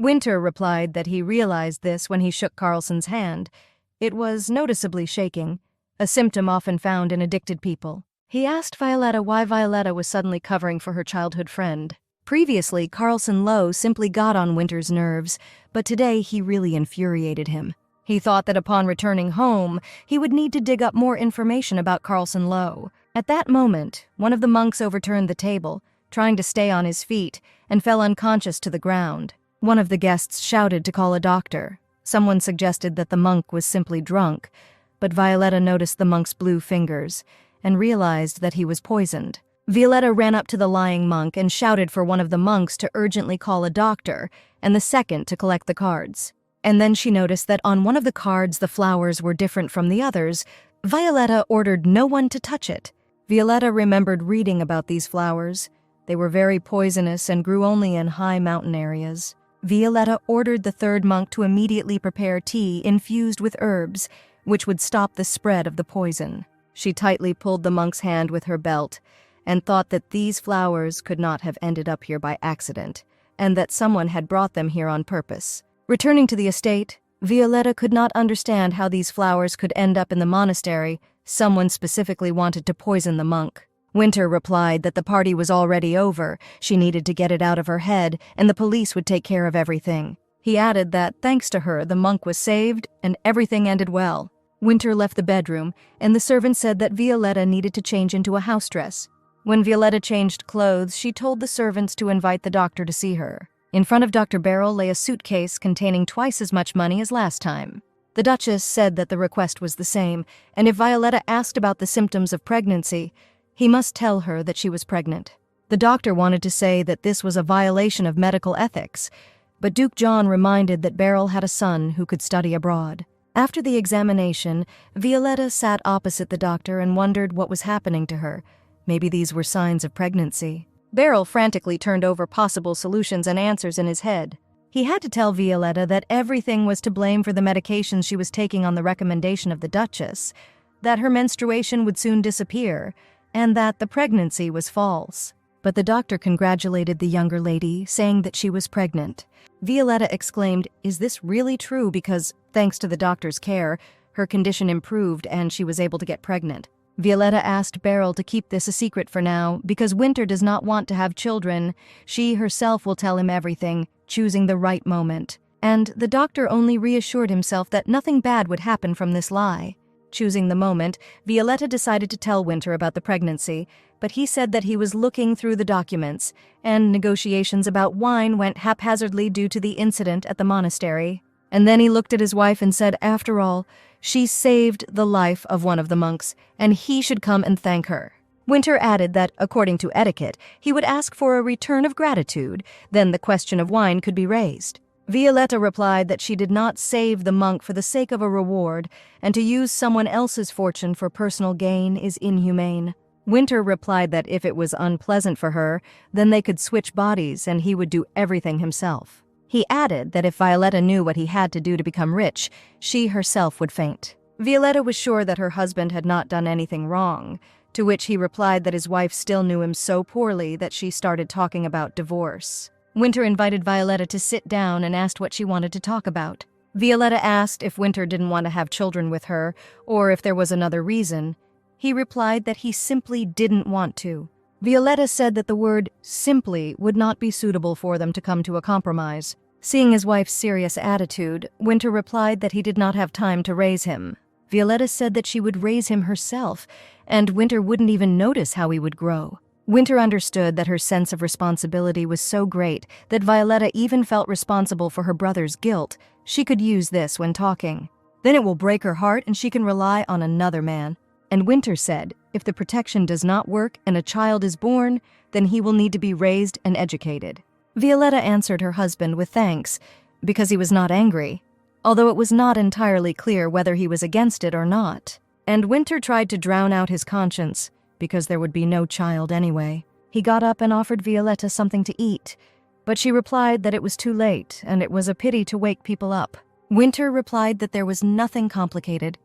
Winter replied that he realized this when he shook Carlson's hand. It was noticeably shaking, a symptom often found in addicted people. He asked Violetta why Violetta was suddenly covering for her childhood friend. Previously, Carlson Lowe simply got on Winter's nerves, but today he really infuriated him. He thought that upon returning home, he would need to dig up more information about Carlson Lowe. At that moment, one of the monks overturned the table, trying to stay on his feet, and fell unconscious to the ground. One of the guests shouted to call a doctor. Someone suggested that the monk was simply drunk, but Violetta noticed the monk's blue fingers and realized that he was poisoned. Violetta ran up to the lying monk and shouted for one of the monks to urgently call a doctor and the second to collect the cards. And then she noticed that on one of the cards the flowers were different from the others. Violetta ordered no one to touch it. Violetta remembered reading about these flowers. They were very poisonous and grew only in high mountain areas. Violetta ordered the third monk to immediately prepare tea infused with herbs, which would stop the spread of the poison. She tightly pulled the monk's hand with her belt and thought that these flowers could not have ended up here by accident, and that someone had brought them here on purpose. Returning to the estate, Violetta could not understand how these flowers could end up in the monastery. Someone specifically wanted to poison the monk. Winter replied that the party was already over, she needed to get it out of her head, and the police would take care of everything. He added that, thanks to her, the monk was saved and everything ended well. Winter left the bedroom, and the servant said that Violetta needed to change into a house dress. When Violetta changed clothes, she told the servants to invite the doctor to see her. In front of Dr. Beryl lay a suitcase containing twice as much money as last time. The Duchess said that the request was the same, and if Violetta asked about the symptoms of pregnancy, he must tell her that she was pregnant. The doctor wanted to say that this was a violation of medical ethics, but Duke John reminded that Beryl had a son who could study abroad. After the examination, Violetta sat opposite the doctor and wondered what was happening to her. Maybe these were signs of pregnancy. Beryl frantically turned over possible solutions and answers in his head. He had to tell Violetta that everything was to blame for the medications she was taking on the recommendation of the Duchess, that her menstruation would soon disappear, and that the pregnancy was false. But the doctor congratulated the younger lady, saying that she was pregnant. Violetta exclaimed, "Is this really true?" Because, thanks to the doctor's care, her condition improved and she was able to get pregnant. Violetta asked Beryl to keep this a secret for now, because Winter does not want to have children. She herself will tell him everything, choosing the right moment. And the doctor only reassured himself that nothing bad would happen from this lie. Choosing the moment, Violetta decided to tell Winter about the pregnancy, but he said that he was looking through the documents, and negotiations about wine went haphazardly due to the incident at the monastery. And then he looked at his wife and said, after all, she saved the life of one of the monks, and he should come and thank her. Winter added that, according to etiquette, he would ask for a return of gratitude, then the question of wine could be raised. Violetta replied that she did not save the monk for the sake of a reward, and to use someone else's fortune for personal gain is inhumane. Winter replied that if it was unpleasant for her, then they could switch bodies and he would do everything himself. He added that if Violetta knew what he had to do to become rich, she herself would faint. Violetta was sure that her husband had not done anything wrong, to which he replied that his wife still knew him so poorly that she started talking about divorce. Winter invited Violetta to sit down and asked what she wanted to talk about. Violetta asked if Winter didn't want to have children with her, or if there was another reason. He replied that he simply didn't want to. Violetta said that the word simply would not be suitable for them to come to a compromise. Seeing his wife's serious attitude, Winter replied that he did not have time to raise him. Violetta said that she would raise him herself, and Winter wouldn't even notice how he would grow. Winter understood that her sense of responsibility was so great that Violetta even felt responsible for her brother's guilt. She could use this when talking. Then it will break her heart and she can rely on another man. And Winter said, if the protection does not work and a child is born, then he will need to be raised and educated. Violetta answered her husband with thanks, because he was not angry, although it was not entirely clear whether he was against it or not. And Winter tried to drown out his conscience, because there would be no child anyway. He got up and offered Violetta something to eat, but she replied that it was too late and it was a pity to wake people up. Winter replied that there was nothing complicated,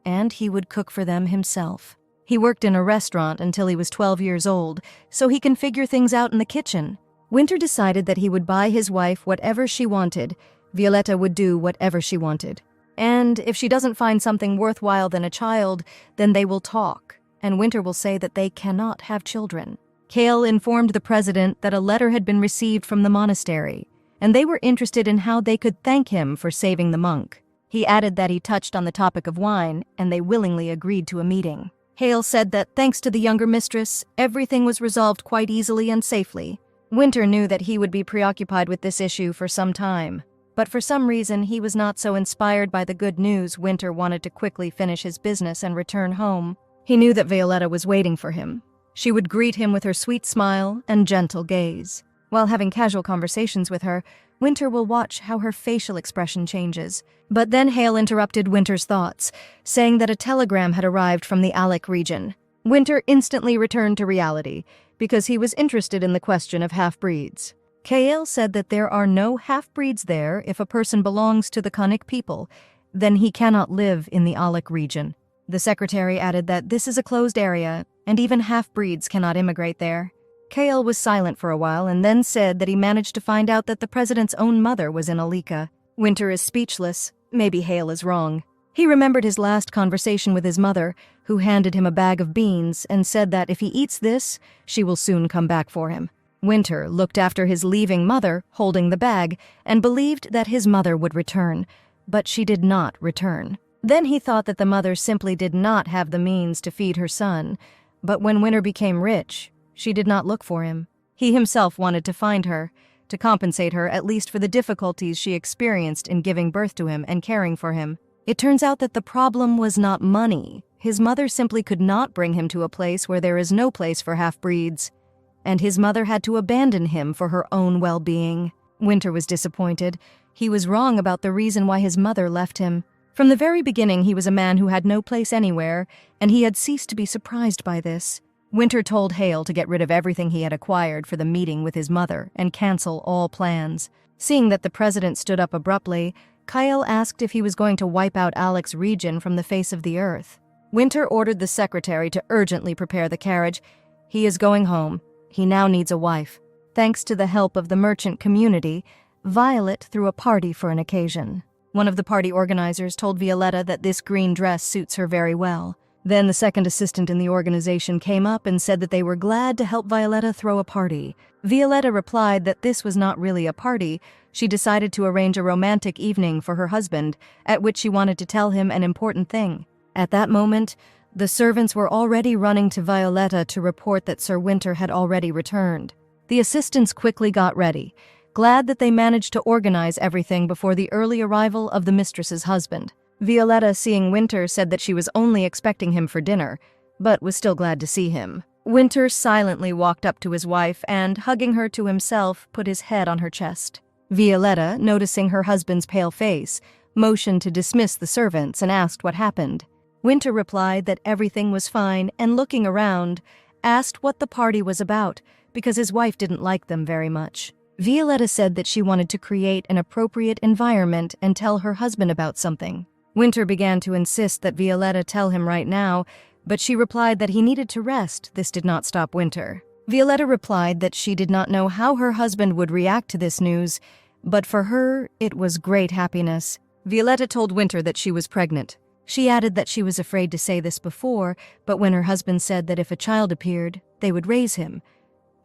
and he would cook for them himself. He worked in a restaurant until he was 12 years old, so he can figure things out in the kitchen. Winter decided that he would buy his wife whatever she wanted. Violetta would do whatever she wanted. And if she doesn't find something worthwhile than a child, then they will talk, and Winter will say that they cannot have children. Kale informed the president that a letter had been received from the monastery, and they were interested in how they could thank him for saving the monk. He added that he touched on the topic of wine, and they willingly agreed to a meeting. Hale said that thanks to the younger mistress, everything was resolved quite easily and safely. Winter knew that he would be preoccupied with this issue for some time, but for some reason he was not so inspired by the good news. Winter wanted to quickly finish his business and return home. He knew that Violetta was waiting for him. She would greet him with her sweet smile and gentle gaze. While having casual conversations with her, Winter will watch how her facial expression changes. But then Hale interrupted Winter's thoughts, saying that a telegram had arrived from the Alec region. Winter instantly returned to reality, because he was interested in the question of half-breeds. Kael said that there are no half-breeds there. If a person belongs to the Kanik people, then he cannot live in the Alec region. The secretary added that this is a closed area, and even half-breeds cannot immigrate there. Kael was silent for a while and then said that he managed to find out that the president's own mother was in Alika. Winter is speechless. Maybe Hale is wrong. He remembered his last conversation with his mother, who handed him a bag of beans and said that if he eats this, she will soon come back for him. Winter looked after his leaving mother, holding the bag, and believed that his mother would return, but she did not return. Then he thought that the mother simply did not have the means to feed her son, but when Winter became rich, she did not look for him. He himself wanted to find her, to compensate her at least for the difficulties she experienced in giving birth to him and caring for him. It turns out that the problem was not money. His mother simply could not bring him to a place where there is no place for half-breeds, and his mother had to abandon him for her own well-being. Winter was disappointed. He was wrong about the reason why his mother left him. From the very beginning, he was a man who had no place anywhere, and he had ceased to be surprised by this. Winter told Hale to get rid of everything he had acquired for the meeting with his mother and cancel all plans. Seeing that the president stood up abruptly, Kyle asked if he was going to wipe out Alec's region from the face of the earth. Winter ordered the secretary to urgently prepare the carriage. He is going home. He now needs a wife. Thanks to the help of the merchant community, Violet threw a party for an occasion. One of the party organizers told Violetta that this green dress suits her very well. Then the second assistant in the organization came up and said that they were glad to help Violetta throw a party. Violetta replied that this was not really a party. She decided to arrange a romantic evening for her husband, at which she wanted to tell him an important thing. At that moment, the servants were already running to Violetta to report that Sir Winter had already returned. The assistants quickly got ready, glad that they managed to organize everything before the early arrival of the mistress's husband. Violetta, seeing Winter, said that she was only expecting him for dinner, but was still glad to see him. Winter silently walked up to his wife and, hugging her to himself, put his head on her chest. Violetta, noticing her husband's pale face, motioned to dismiss the servants and asked what happened. Winter replied that everything was fine and, looking around, asked what the party was about because his wife didn't like them very much. Violetta said that she wanted to create an appropriate environment and tell her husband about something. Winter began to insist that Violetta tell him right now, but she replied that he needed to rest. This did not stop Winter. Violetta replied that she did not know how her husband would react to this news, but for her, it was great happiness. Violetta told Winter that she was pregnant. She added that she was afraid to say this before, but when her husband said that if a child appeared, they would raise him,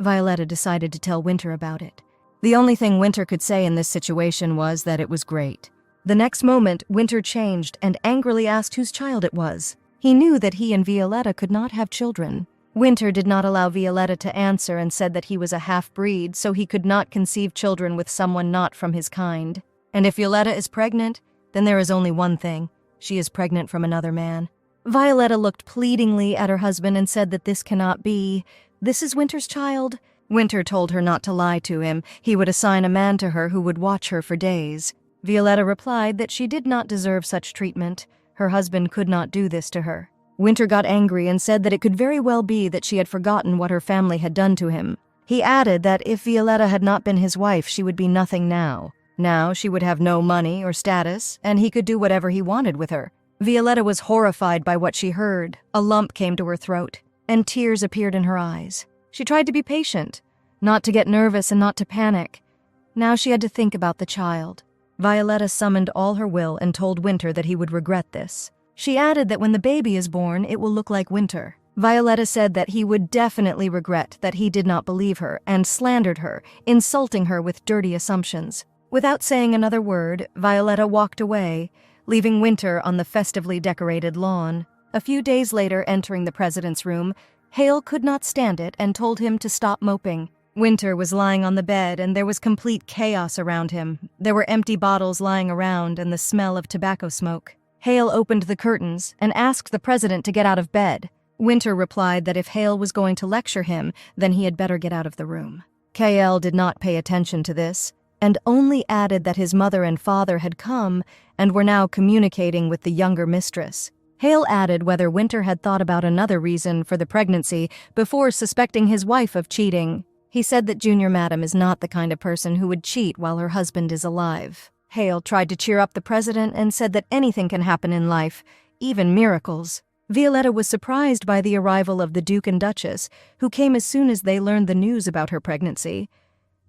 Violetta decided to tell Winter about it. The only thing Winter could say in this situation was that it was great. The next moment, Winter changed and angrily asked whose child it was. He knew that he and Violetta could not have children. Winter did not allow Violetta to answer and said that he was a half-breed, so he could not conceive children with someone not from his kind. And if Violetta is pregnant, then there is only one thing. She is pregnant from another man. Violetta looked pleadingly at her husband and said that this cannot be. This is Winter's child. Winter told her not to lie to him. He would assign a man to her who would watch her for days. Violetta replied that she did not deserve such treatment. Her husband could not do this to her. Winter got angry and said that it could very well be that she had forgotten what her family had done to him. He added that if Violetta had not been his wife, she would be nothing now. Now she would have no money or status, and he could do whatever he wanted with her. Violetta was horrified by what she heard. A lump came to her throat, and tears appeared in her eyes. She tried to be patient, not to get nervous and not to panic. Now she had to think about the child. Violetta summoned all her will and told Winter that he would regret this. She added that when the baby is born, it will look like Winter. Violetta said that he would definitely regret that he did not believe her and slandered her, insulting her with dirty assumptions. Without saying another word, Violetta walked away, leaving Winter on the festively decorated lawn. A few days later, entering the president's room, Hale could not stand it and told him to stop moping. Winter was lying on the bed and there was complete chaos around him. There were empty bottles lying around and the smell of tobacco smoke. Hale opened the curtains and asked the president to get out of bed. Winter replied that if Hale was going to lecture him, then he had better get out of the room. KL did not pay attention to this, and only added that his mother and father had come and were now communicating with the younger mistress. Hale added whether Winter had thought about another reason for the pregnancy before suspecting his wife of cheating. He said that Junior Madam is not the kind of person who would cheat while her husband is alive. Hale tried to cheer up the president and said that anything can happen in life, even miracles. Violetta was surprised by the arrival of the Duke and Duchess, who came as soon as they learned the news about her pregnancy.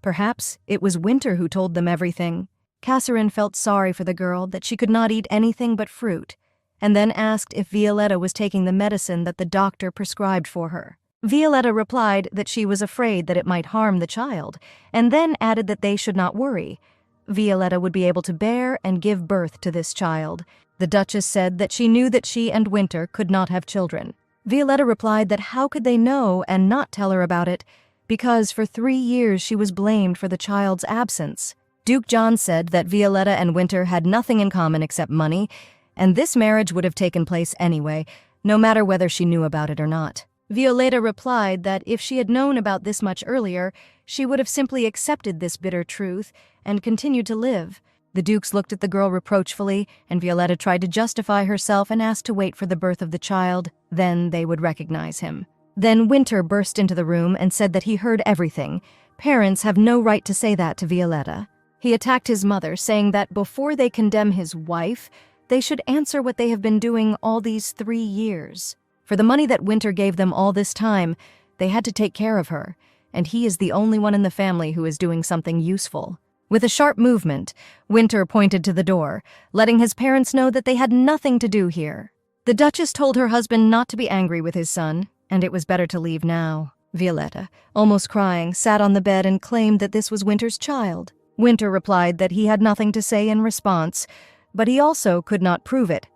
Perhaps it was Winter who told them everything. Catherine felt sorry for the girl that she could not eat anything but fruit, and then asked if Violetta was taking the medicine that the doctor prescribed for her. Violetta replied that she was afraid that it might harm the child, and then added that they should not worry. Violetta would be able to bear and give birth to this child. The Duchess said that she knew that she and Winter could not have children. Violetta replied that how could they know and not tell her about it, because for 3 years she was blamed for the child's absence. Duke John said that Violetta and Winter had nothing in common except money, and this marriage would have taken place anyway, no matter whether she knew about it or not. Violetta replied that if she had known about this much earlier, she would have simply accepted this bitter truth and continued to live. The Dukes looked at the girl reproachfully, and Violetta tried to justify herself and asked to wait for the birth of the child. Then they would recognize him. Then Winter burst into the room and said that he heard everything. Parents have no right to say that to Violetta. He attacked his mother, saying that before they condemn his wife, they should answer what they have been doing all these 3 years. For the money that Winter gave them all this time, they had to take care of her, and he is the only one in the family who is doing something useful. With a sharp movement, Winter pointed to the door, letting his parents know that they had nothing to do here. The Duchess told her husband not to be angry with his son, and it was better to leave now. Violetta, almost crying, sat on the bed and claimed that this was Winter's child. Winter replied that he had nothing to say in response, but he also could not prove it.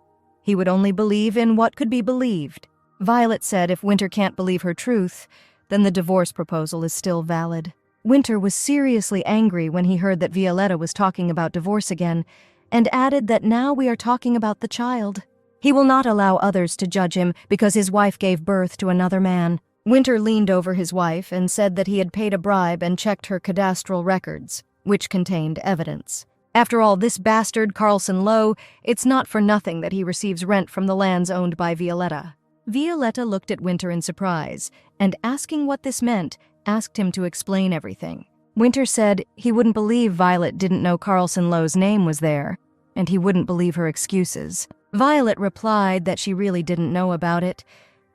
He would only believe in what could be believed. Violet said if Winter can't believe her truth, then the divorce proposal is still valid. Winter was seriously angry when he heard that Violetta was talking about divorce again, and added that now we are talking about the child. He will not allow others to judge him because his wife gave birth to another man. Winter leaned over his wife and said that he had paid a bribe and checked her cadastral records, which contained evidence. After all, this bastard Carlson Lowe, it's not for nothing that he receives rent from the lands owned by Violetta. Violetta looked at Winter in surprise, and asking what this meant, asked him to explain everything. Winter said he wouldn't believe Violet didn't know Carlson Lowe's name was there, and he wouldn't believe her excuses. Violet replied that she really didn't know about it.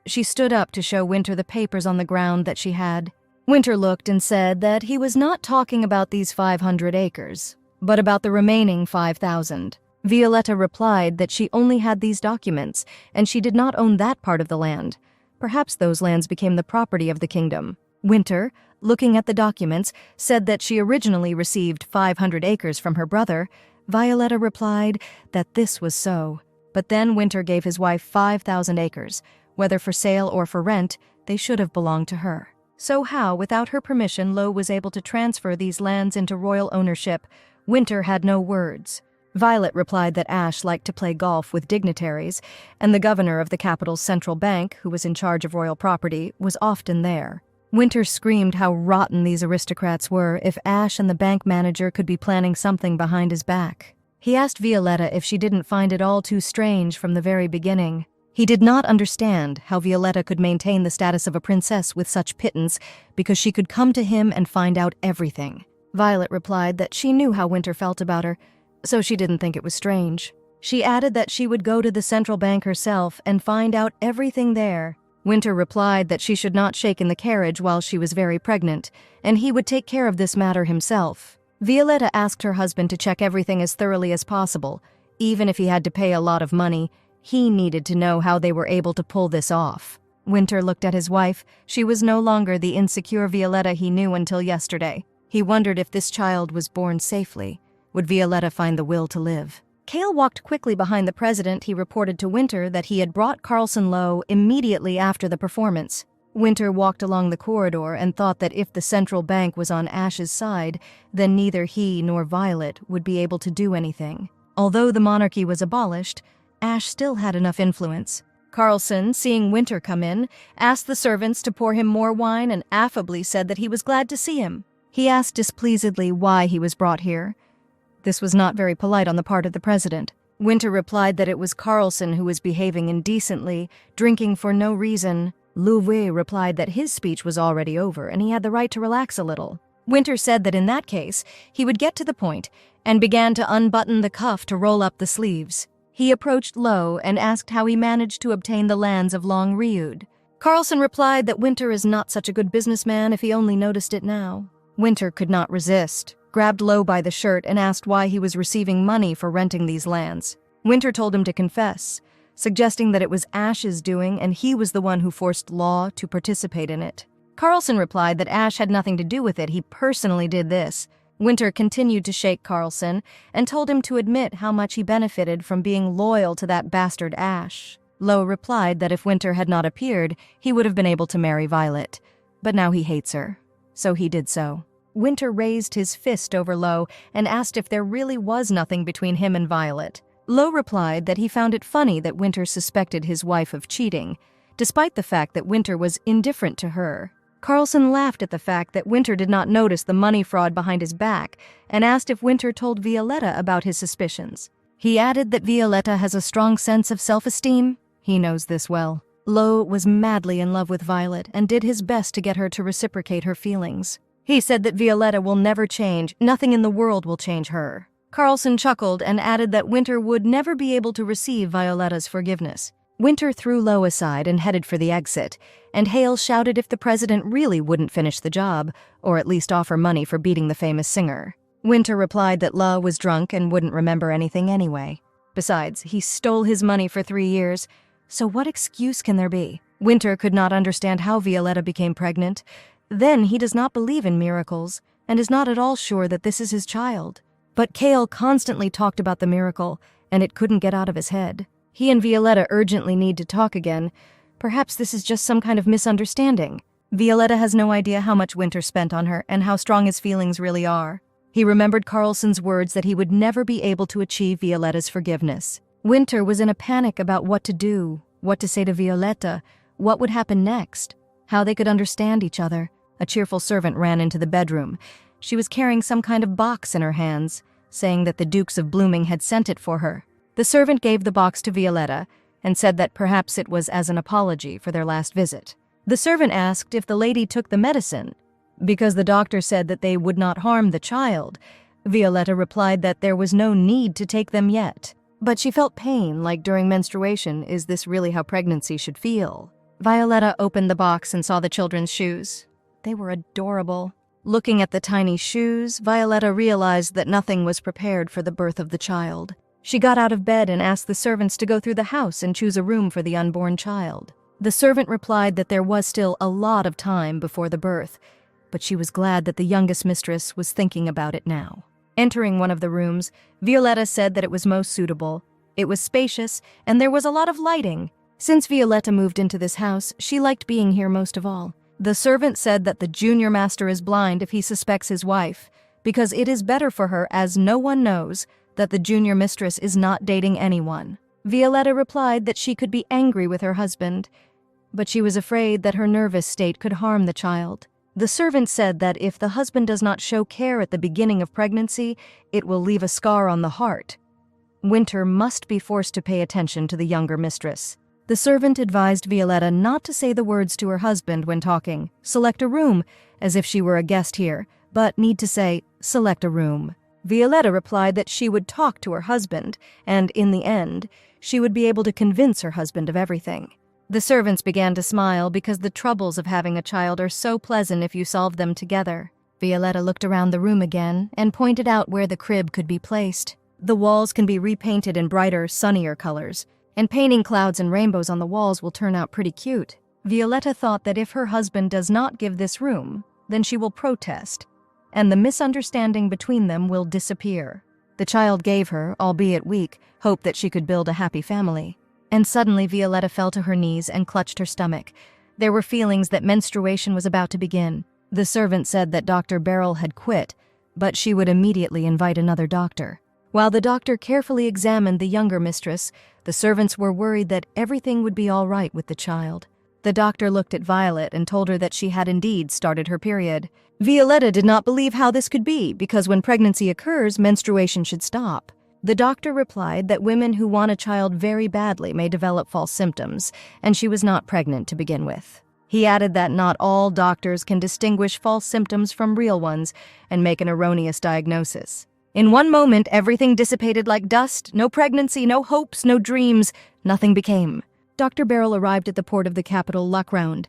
She stood up to show Winter the papers on the ground that she had. Winter looked and said that he was not talking about these 500 acres, but about the remaining 5,000. Violetta replied that she only had these documents, and she did not own that part of the land. Perhaps those lands became the property of the kingdom. Winter, looking at the documents, said that she originally received 500 acres from her brother. Violetta replied that this was so. But then Winter gave his wife 5,000 acres. Whether for sale or for rent, they should have belonged to her. So how, without her permission, Lowe was able to transfer these lands into royal ownership? Winter had no words. Violet replied that Ash liked to play golf with dignitaries, and the governor of the capital's central bank, who was in charge of royal property, was often there. Winter screamed how rotten these aristocrats were if Ash and the bank manager could be planning something behind his back. He asked Violetta if she didn't find it all too strange from the very beginning. He did not understand how Violetta could maintain the status of a princess with such pittance because she could come to him and find out everything. Violet replied that she knew how Winter felt about her, so she didn't think it was strange. She added that she would go to the central bank herself and find out everything there. Winter replied that she should not shake in the carriage while she was very pregnant, and he would take care of this matter himself. Violetta asked her husband to check everything as thoroughly as possible. Even if he had to pay a lot of money, he needed to know how they were able to pull this off. Winter looked at his wife. She was no longer the insecure Violetta he knew until yesterday. He wondered if this child was born safely. Would Violetta find the will to live? Cale walked quickly behind the president. He reported to Winter that he had brought Carlson low immediately after the performance. Winter walked along the corridor and thought that if the central bank was on Ash's side, then neither he nor Violet would be able to do anything. Although the monarchy was abolished, Ash still had enough influence. Carlson, seeing Winter come in, asked the servants to pour him more wine and affably said that he was glad to see him. He asked displeasedly why he was brought here. This was not very polite on the part of the president. Winter replied that it was Carlson who was behaving indecently, drinking for no reason. Louvet replied that his speech was already over and he had the right to relax a little. Winter said that in that case, he would get to the point and began to unbutton the cuff to roll up the sleeves. He approached Lo and asked how he managed to obtain the lands of Long Riud. Carlson replied that Winter is not such a good businessman if he only noticed it now. Winter could not resist, grabbed Lo by the shirt and asked why he was receiving money for renting these lands. Winter told him to confess, suggesting that it was Ash's doing and he was the one who forced Law to participate in it. Carlson replied that Ash had nothing to do with it, he personally did this. Winter continued to shake Carlson and told him to admit how much he benefited from being loyal to that bastard Ash. Lo replied that if Winter had not appeared, he would have been able to marry Violet. But now he hates her. So he did so. Winter raised his fist over Lo and asked if there really was nothing between him and Violet. Lo replied that he found it funny that Winter suspected his wife of cheating, despite the fact that Winter was indifferent to her. Carlson laughed at the fact that Winter did not notice the money fraud behind his back and asked if Winter told Violetta about his suspicions. He added that Violetta has a strong sense of self-esteem. He knows this well. Lo was madly in love with Violet and did his best to get her to reciprocate her feelings. He said that Violetta will never change, nothing in the world will change her. Carlson chuckled and added that Winter would never be able to receive Violetta's forgiveness. Winter threw Lo aside and headed for the exit, and Hale shouted if the president really wouldn't finish the job, or at least offer money for beating the famous singer. Winter replied that Lo was drunk and wouldn't remember anything anyway. Besides, he stole his money for 3 years, so what excuse can there be? Winter could not understand how Violetta became pregnant. Then he does not believe in miracles, and is not at all sure that this is his child. But Cale constantly talked about the miracle, and it couldn't get out of his head. He and Violetta urgently need to talk again. Perhaps this is just some kind of misunderstanding. Violetta has no idea how much Winter spent on her and how strong his feelings really are. He remembered Carlson's words that he would never be able to achieve Violetta's forgiveness. Winter was in a panic about what to do, what to say to Violetta, what would happen next, how they could understand each other. A cheerful servant ran into the bedroom. She was carrying some kind of box in her hands, saying that the Dukes of Blooming had sent it for her. The servant gave the box to Violetta and said that perhaps it was as an apology for their last visit. The servant asked if the lady took the medicine, because the doctor said that they would not harm the child. Violetta replied that there was no need to take them yet. But she felt pain, like during menstruation. Is this really how pregnancy should feel? Violetta opened the box and saw the children's shoes. They were adorable. Looking at the tiny shoes, Violetta realized that nothing was prepared for the birth of the child. She got out of bed and asked the servants to go through the house and choose a room for the unborn child. The servant replied that there was still a lot of time before the birth, but she was glad that the youngest mistress was thinking about it now. Entering one of the rooms, Violetta said that it was most suitable. It was spacious, and there was a lot of lighting. Since Violetta moved into this house, she liked being here most of all. The servant said that the junior master is blind if he suspects his wife, because it is better for her, as no one knows, that the junior mistress is not dating anyone. Violetta replied that she could be angry with her husband, but she was afraid that her nervous state could harm the child. The servant said that if the husband does not show care at the beginning of pregnancy, it will leave a scar on the heart. Winter must be forced to pay attention to the younger mistress. The servant advised Violetta not to say the words to her husband when talking, select a room, as if she were a guest here, but need to say, select a room. Violetta replied that she would talk to her husband, and in the end, she would be able to convince her husband of everything. The servants began to smile because the troubles of having a child are so pleasant if you solve them together. Violetta looked around the room again and pointed out where the crib could be placed. The walls can be repainted in brighter, sunnier colors, and painting clouds and rainbows on the walls will turn out pretty cute. Violetta thought that if her husband does not give this room, then she will protest, and the misunderstanding between them will disappear. The child gave her, albeit weak, hope that she could build a happy family. And suddenly Violetta fell to her knees and clutched her stomach. There were feelings that menstruation was about to begin. The servant said that Dr. Beryl had quit, but she would immediately invite another doctor. While the doctor carefully examined the younger mistress, the servants were worried that everything would be all right with the child. The doctor looked at Violet and told her that she had indeed started her period. Violetta did not believe how this could be, because when pregnancy occurs, menstruation should stop. The doctor replied that women who want a child very badly may develop false symptoms, and she was not pregnant to begin with. He added that not all doctors can distinguish false symptoms from real ones and make an erroneous diagnosis. In one moment, everything dissipated like dust. No pregnancy, no hopes, no dreams. Nothing became. Dr. Beryl arrived at the port of the capital Luckround.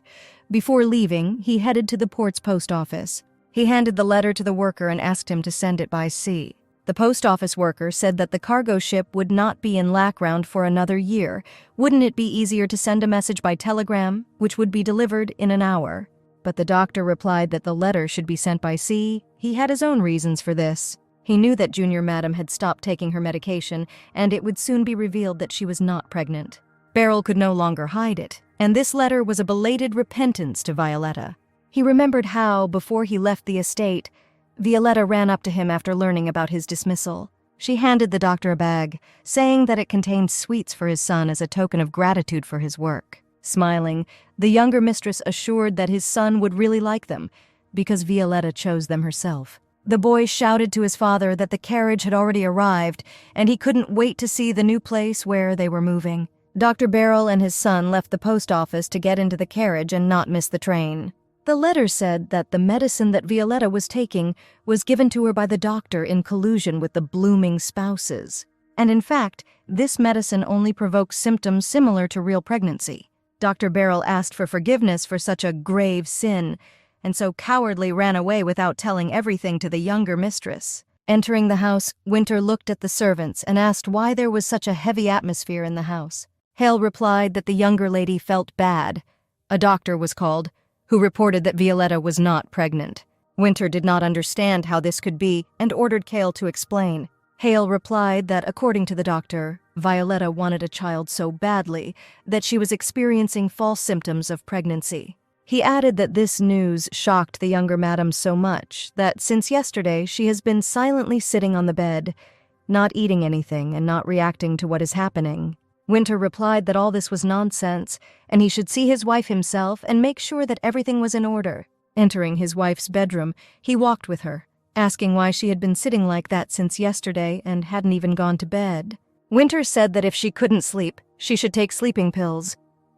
Before leaving, he headed to the port's post office. He handed the letter to the worker and asked him to send it by sea. The post office worker said that the cargo ship would not be in Luckround for another year. Wouldn't it be easier to send a message by telegram, which would be delivered in an hour? But the doctor replied that the letter should be sent by sea. He had his own reasons for this. He knew that Junior Madam had stopped taking her medication, and it would soon be revealed that she was not pregnant. Beryl could no longer hide it, and this letter was a belated repentance to Violetta. He remembered how, before he left the estate, Violetta ran up to him after learning about his dismissal. She handed the doctor a bag, saying that it contained sweets for his son as a token of gratitude for his work. Smiling, the younger mistress assured that his son would really like them, because Violetta chose them herself. The boy shouted to his father that the carriage had already arrived, and he couldn't wait to see the new place where they were moving. Dr. Beryl and his son left the post office to get into the carriage and not miss the train. The letter said that the medicine that Violetta was taking was given to her by the doctor in collusion with the blooming spouses. And in fact, this medicine only provokes symptoms similar to real pregnancy. Dr. Beryl asked for forgiveness for such a grave sin, and so cowardly ran away without telling everything to the younger mistress. Entering the house, Winter looked at the servants and asked why there was such a heavy atmosphere in the house. Hale replied that the younger lady felt bad. A doctor was called, who reported that Violetta was not pregnant. Winter did not understand how this could be and ordered Cale to explain. Hale replied that, according to the doctor, Violetta wanted a child so badly that she was experiencing false symptoms of pregnancy. He added that this news shocked the younger madam so much that since yesterday she has been silently sitting on the bed, not eating anything and not reacting to what is happening. Winter replied that all this was nonsense, and he should see his wife himself and make sure that everything was in order. Entering his wife's bedroom, he walked with her, asking why she had been sitting like that since yesterday and hadn't even gone to bed. Winter said that if she couldn't sleep, she should take sleeping pills.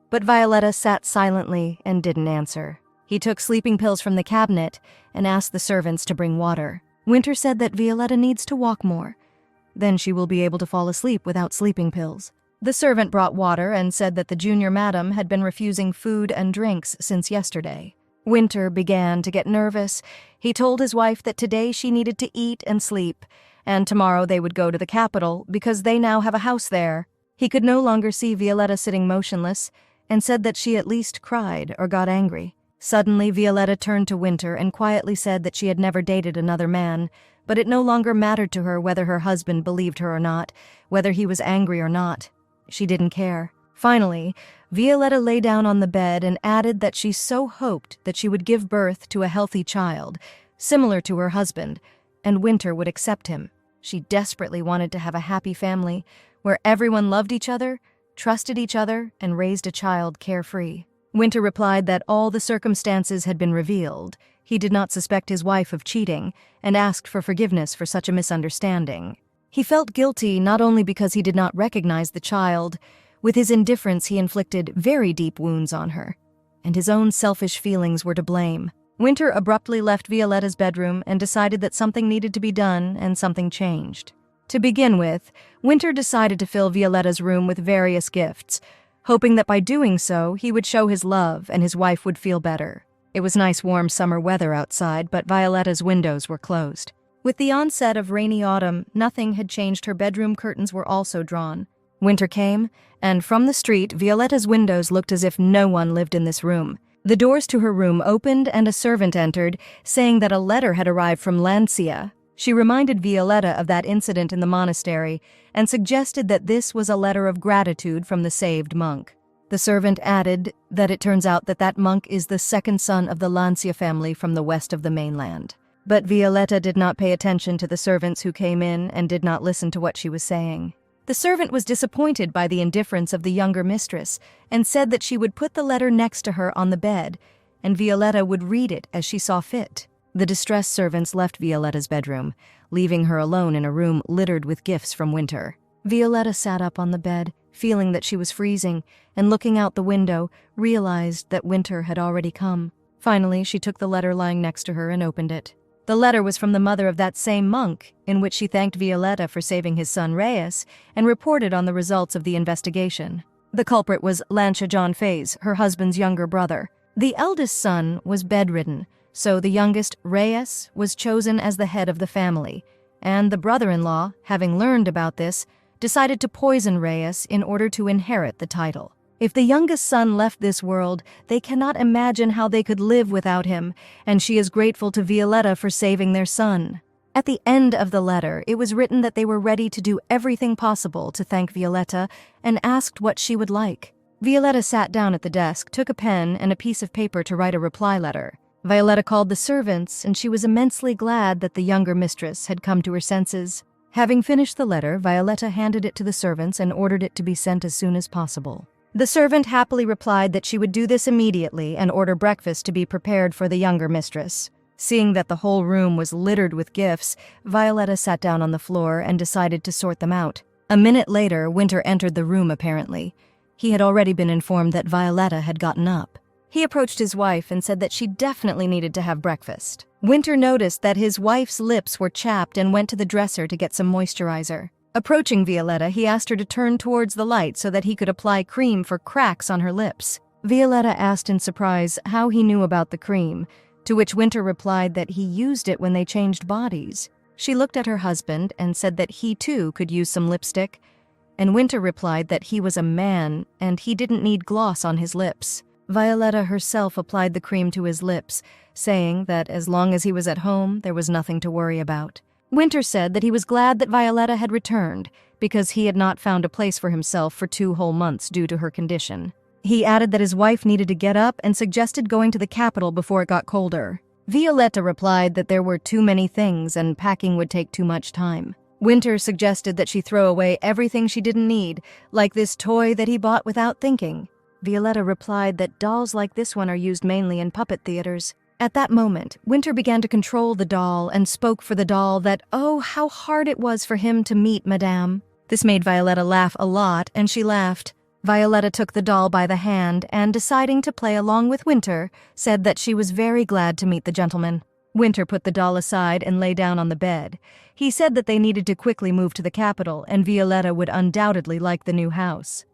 But Violetta sat silently and didn't answer. He took sleeping pills from the cabinet and asked the servants to bring water. Winter said that Violetta needs to walk more. Then she will be able to fall asleep without sleeping pills. The servant brought water and said that the junior madam had been refusing food and drinks since yesterday. Winter began to get nervous. He told his wife that today she needed to eat and sleep, and tomorrow they would go to the capital because they now have a house there. He could no longer see Violetta sitting motionless, and said that she at least cried or got angry. Suddenly, Violetta turned to Winter and quietly said that she had never dated another man, but it no longer mattered to her whether her husband believed her or not, whether he was angry or not. She didn't care. Finally, Violetta lay down on the bed and added that she so hoped that she would give birth to a healthy child, similar to her husband, and Winter would accept him. She desperately wanted to have a happy family, where everyone loved each other, trusted each other, and raised a child carefree. Winter replied that all the circumstances had been revealed. He did not suspect his wife of cheating, and asked for forgiveness for such a misunderstanding. He felt guilty not only because he did not recognize the child. With his indifference he inflicted very deep wounds on her, and his own selfish feelings were to blame. Winter abruptly left Violetta's bedroom and decided that something needed to be done and something changed. To begin with, Winter decided to fill Violetta's room with various gifts, hoping that by doing so, he would show his love and his wife would feel better. It was nice warm summer weather outside, but Violetta's windows were closed. With the onset of rainy autumn, nothing had changed. Her bedroom curtains were also drawn. Winter came, and from the street, Violetta's windows looked as if no one lived in this room. The doors to her room opened and a servant entered, saying that a letter had arrived from Lancia. She reminded Violetta of that incident in the monastery and suggested that this was a letter of gratitude from the saved monk. The servant added that it turns out that that monk is the second son of the Lancia family from the west of the mainland. But Violetta did not pay attention to the servants who came in and did not listen to what she was saying. The servant was disappointed by the indifference of the younger mistress and said that she would put the letter next to her on the bed, and Violetta would read it as she saw fit. The distressed servants left Violetta's bedroom, leaving her alone in a room littered with gifts from Winter. Violetta sat up on the bed, feeling that she was freezing, and looking out the window, realized that winter had already come. Finally, she took the letter lying next to her and opened it. The letter was from the mother of that same monk, in which she thanked Violetta for saving his son Reyes and reported on the results of the investigation. The culprit was Lancia John Faze, her husband's younger brother. The eldest son was bedridden, so the youngest, Reyes, was chosen as the head of the family, and the brother-in-law, having learned about this, decided to poison Reyes in order to inherit the title. If the youngest son left this world, they cannot imagine how they could live without him, and she is grateful to Violetta for saving their son. At the end of the letter, it was written that they were ready to do everything possible to thank Violetta and asked what she would like. Violetta sat down at the desk, took a pen and a piece of paper to write a reply letter. Violetta called the servants, and she was immensely glad that the younger mistress had come to her senses. Having finished the letter, Violetta handed it to the servants and ordered it to be sent as soon as possible. The servant happily replied that she would do this immediately and order breakfast to be prepared for the younger mistress. Seeing that the whole room was littered with gifts, Violetta sat down on the floor and decided to sort them out. A minute later, Winter entered the room apparently. He had already been informed that Violetta had gotten up. He approached his wife and said that she definitely needed to have breakfast. Winter noticed that his wife's lips were chapped and went to the dresser to get some moisturizer. Approaching Violetta, he asked her to turn towards the light so that he could apply cream for cracks on her lips. Violetta asked in surprise how he knew about the cream, to which Winter replied that he used it when they changed bodies. She looked at her husband and said that he too could use some lipstick, and Winter replied that he was a man and he didn't need gloss on his lips. Violetta herself applied the cream to his lips, saying that as long as he was at home, there was nothing to worry about. Winter said that he was glad that Violetta had returned, because he had not found a place for himself for 2 whole months due to her condition. He added that his wife needed to get up and suggested going to the capital before it got colder. Violetta replied that there were too many things and packing would take too much time. Winter suggested that she throw away everything she didn't need, like this toy that he bought without thinking. Violetta replied that dolls like this one are used mainly in puppet theaters. At that moment, Winter began to control the doll and spoke for the doll that, oh, how hard it was for him to meet Madame. This made Violetta laugh a lot, and she laughed. Violetta took the doll by the hand and, deciding to play along with Winter, said that she was very glad to meet the gentleman. Winter put the doll aside and lay down on the bed. He said that they needed to quickly move to the capital, and Violetta would undoubtedly like the new house.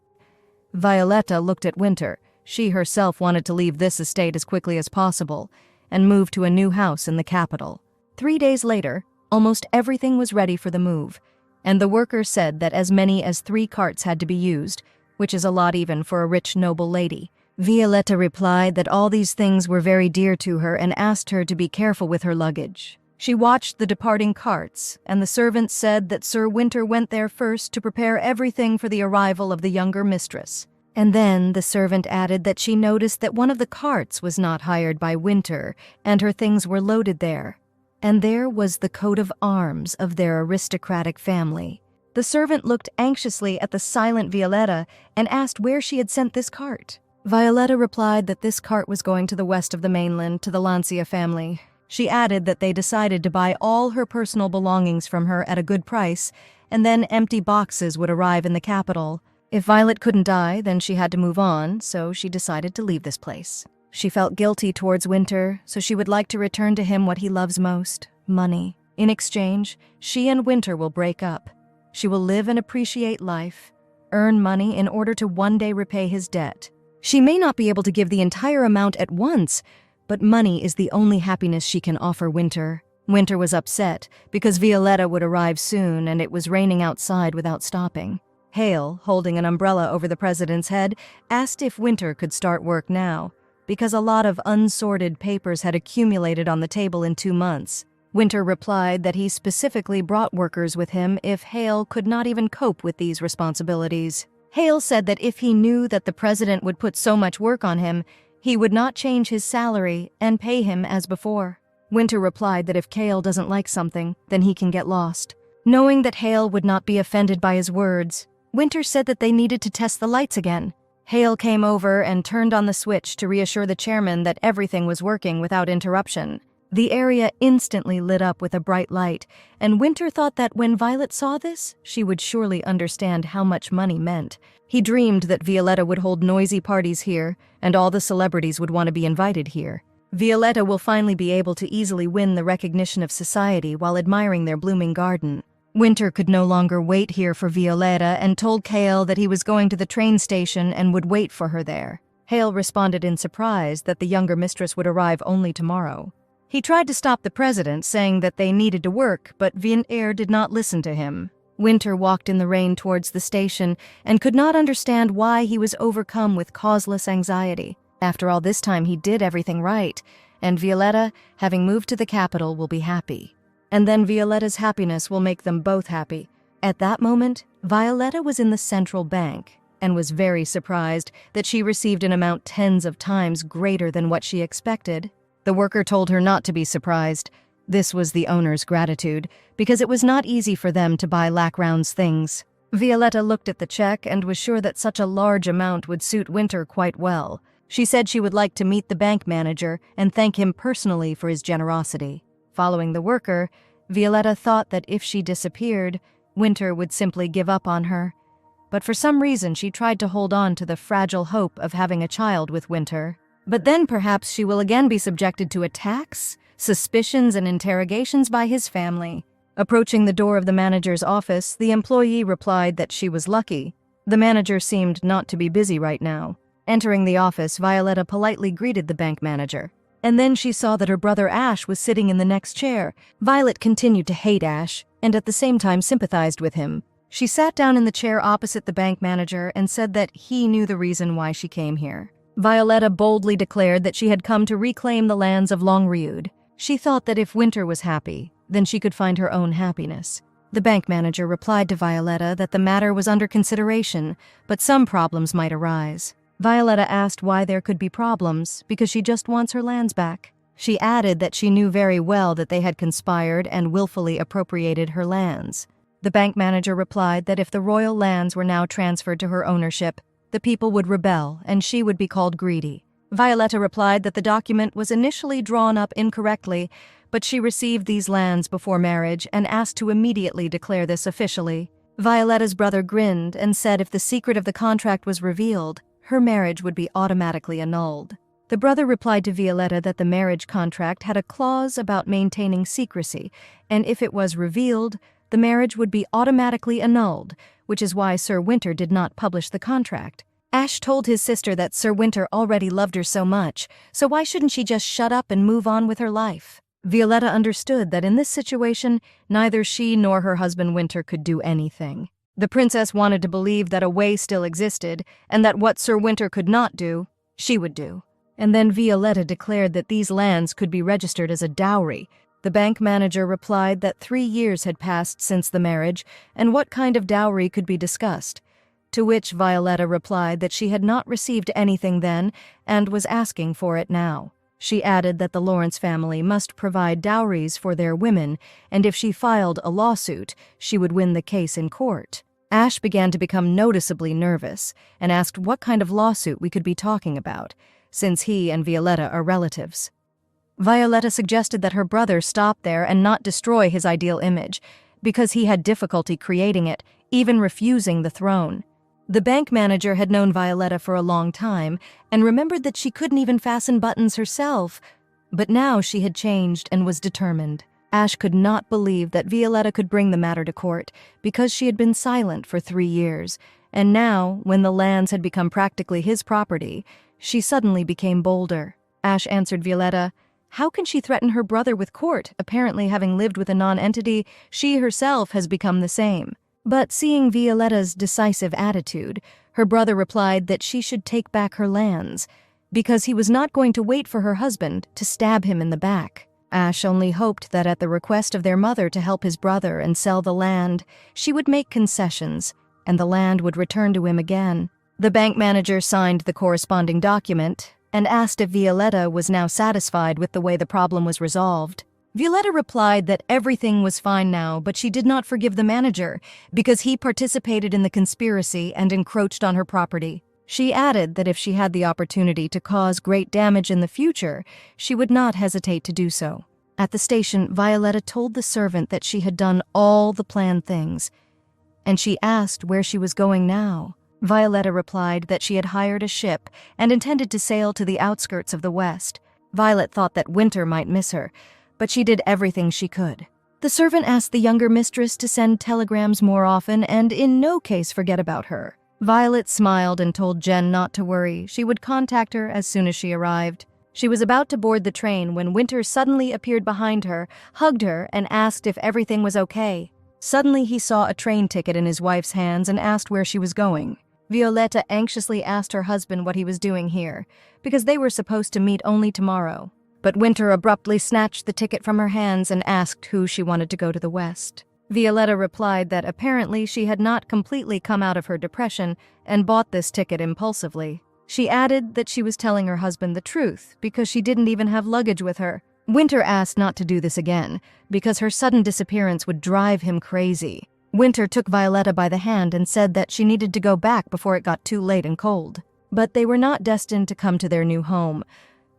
Violetta looked at Winter. She herself wanted to leave this estate as quickly as possible and move to a new house in the capital. 3 days later, almost everything was ready for the move, and the workers said that as many as 3 carts had to be used, which is a lot even for a rich noble lady. Violetta replied that all these things were very dear to her and asked her to be careful with her luggage. She watched the departing carts, and the servant said that Sir Winter went there first to prepare everything for the arrival of the younger mistress. And then the servant added that she noticed that one of the carts was not hired by Winter, and her things were loaded there. And there was the coat of arms of their aristocratic family. The servant looked anxiously at the silent Violetta and asked where she had sent this cart. Violetta replied that this cart was going to the west of the mainland to the Lancia family. She added that they decided to buy all her personal belongings from her at a good price, and then empty boxes would arrive in the capital. If Violet couldn't die, then she had to move on, so she decided to leave this place. She felt guilty towards Winter, so she would like to return to him what he loves most, money. In exchange, she and Winter will break up. She will live and appreciate life, earn money in order to one day repay his debt. She may not be able to give the entire amount at once, but money is the only happiness she can offer Winter. Winter was upset because Violetta would arrive soon and it was raining outside without stopping. Hale, holding an umbrella over the president's head, asked if Winter could start work now, because a lot of unsorted papers had accumulated on the table in 2 months. Winter replied that he specifically brought workers with him if Hale could not even cope with these responsibilities. Hale said that if he knew that the president would put so much work on him, he would not change his salary and pay him as before. Winter replied that if Hale doesn't like something, then he can get lost. Knowing that Hale would not be offended by his words, Winter said that they needed to test the lights again. Hale came over and turned on the switch to reassure the chairman that everything was working without interruption. The area instantly lit up with a bright light, and Winter thought that when Violet saw this, she would surely understand how much money meant. He dreamed that Violetta would hold noisy parties here, and all the celebrities would want to be invited here. Violetta will finally be able to easily win the recognition of society while admiring their blooming garden. Winter could no longer wait here for Violetta and told Hale that he was going to the train station and would wait for her there. Hale responded in surprise that the younger mistress would arrive only tomorrow. He tried to stop the president, saying that they needed to work, but Violetta did not listen to him. Winter walked in the rain towards the station and could not understand why he was overcome with causeless anxiety. After all this time, he did everything right, and Violetta, having moved to the capital, will be happy. And then Violetta's happiness will make them both happy. At that moment, Violetta was in the central bank and was very surprised that she received an amount tens of times greater than what she expected. The worker told her not to be surprised. This was the owner's gratitude, because it was not easy for them to buy Lacrown's things. Violetta looked at the check and was sure that such a large amount would suit Winter quite well. She said she would like to meet the bank manager and thank him personally for his generosity. Following the worker, Violetta thought that if she disappeared, Winter would simply give up on her. But for some reason, she tried to hold on to the fragile hope of having a child with Winter. But then perhaps she will again be subjected to attacks, suspicions, and interrogations by his family. Approaching the door of the manager's office, the employee replied that she was lucky. The manager seemed not to be busy right now. Entering the office, Violetta politely greeted the bank manager. And then she saw that her brother Ash was sitting in the next chair. Violet continued to hate Ash, and at the same time sympathized with him. She sat down in the chair opposite the bank manager and said that he knew the reason why she came here. Violetta boldly declared that she had come to reclaim the lands of Longriud. She thought that if Winter was happy, then she could find her own happiness. The bank manager replied to Violetta that the matter was under consideration, but some problems might arise. Violetta asked why there could be problems, because she just wants her lands back. She added that she knew very well that they had conspired and willfully appropriated her lands. The bank manager replied that if the royal lands were now transferred to her ownership, the people would rebel and she would be called greedy. Violetta replied that the document was initially drawn up incorrectly, but she received these lands before marriage and asked to immediately declare this officially. Violetta's brother grinned and said if the secret of the contract was revealed, her marriage would be automatically annulled. The brother replied to Violetta that the marriage contract had a clause about maintaining secrecy, and if it was revealed, the marriage would be automatically annulled, which is why Sir Winter did not publish the contract. Ash told his sister that Sir Winter already loved her so much, so why shouldn't she just shut up and move on with her life? Violetta understood that in this situation, neither she nor her husband Winter could do anything. The princess wanted to believe that a way still existed, and that what Sir Winter could not do, she would do. And then Violetta declared that these lands could be registered as a dowry. The bank manager replied that 3 years had passed since the marriage, and what kind of dowry could be discussed. To which Violetta replied that she had not received anything then and was asking for it now. She added that the Lawrence family must provide dowries for their women, and if she filed a lawsuit, she would win the case in court. Ash began to become noticeably nervous and asked what kind of lawsuit we could be talking about, since he and Violetta are relatives. Violetta suggested that her brother stop there and not destroy his ideal image, because he had difficulty creating it, even refusing the throne. The bank manager had known Violetta for a long time and remembered that she couldn't even fasten buttons herself, but now she had changed and was determined. Ash could not believe that Violetta could bring the matter to court because she had been silent for 3 years, and now, when the lands had become practically his property, she suddenly became bolder. Ash answered Violetta, "How can she threaten her brother with court, apparently having lived with a non-entity, she herself has become the same?" But seeing Violetta's decisive attitude, her brother replied that she should take back her lands, because he was not going to wait for her husband to stab him in the back. Ash only hoped that at the request of their mother to help his brother and sell the land, she would make concessions, and the land would return to him again. The bank manager signed the corresponding document and asked if Violetta was now satisfied with the way the problem was resolved. Violetta replied that everything was fine now, but she did not forgive the manager because he participated in the conspiracy and encroached on her property. She added that if she had the opportunity to cause great damage in the future, she would not hesitate to do so. At the station, Violetta told the servant that she had done all the planned things, and she asked where she was going now. Violetta replied that she had hired a ship and intended to sail to the outskirts of the West. Violet thought that Winter might miss her, but she did everything she could. The servant asked the younger mistress to send telegrams more often and in no case forget about her. Violet smiled and told Jen not to worry. She would contact her as soon as she arrived. She was about to board the train when Winter suddenly appeared behind her, hugged her, and asked if everything was okay. Suddenly he saw a train ticket in his wife's hands and asked where she was going. Violetta anxiously asked her husband what he was doing here, because they were supposed to meet only tomorrow. But Winter abruptly snatched the ticket from her hands and asked who she wanted to go to the West. Violetta replied that apparently she had not completely come out of her depression and bought this ticket impulsively. She added that she was telling her husband the truth because she didn't even have luggage with her. Winter asked not to do this again because her sudden disappearance would drive him crazy. Winter took Violetta by the hand and said that she needed to go back before it got too late and cold. But they were not destined to come to their new home.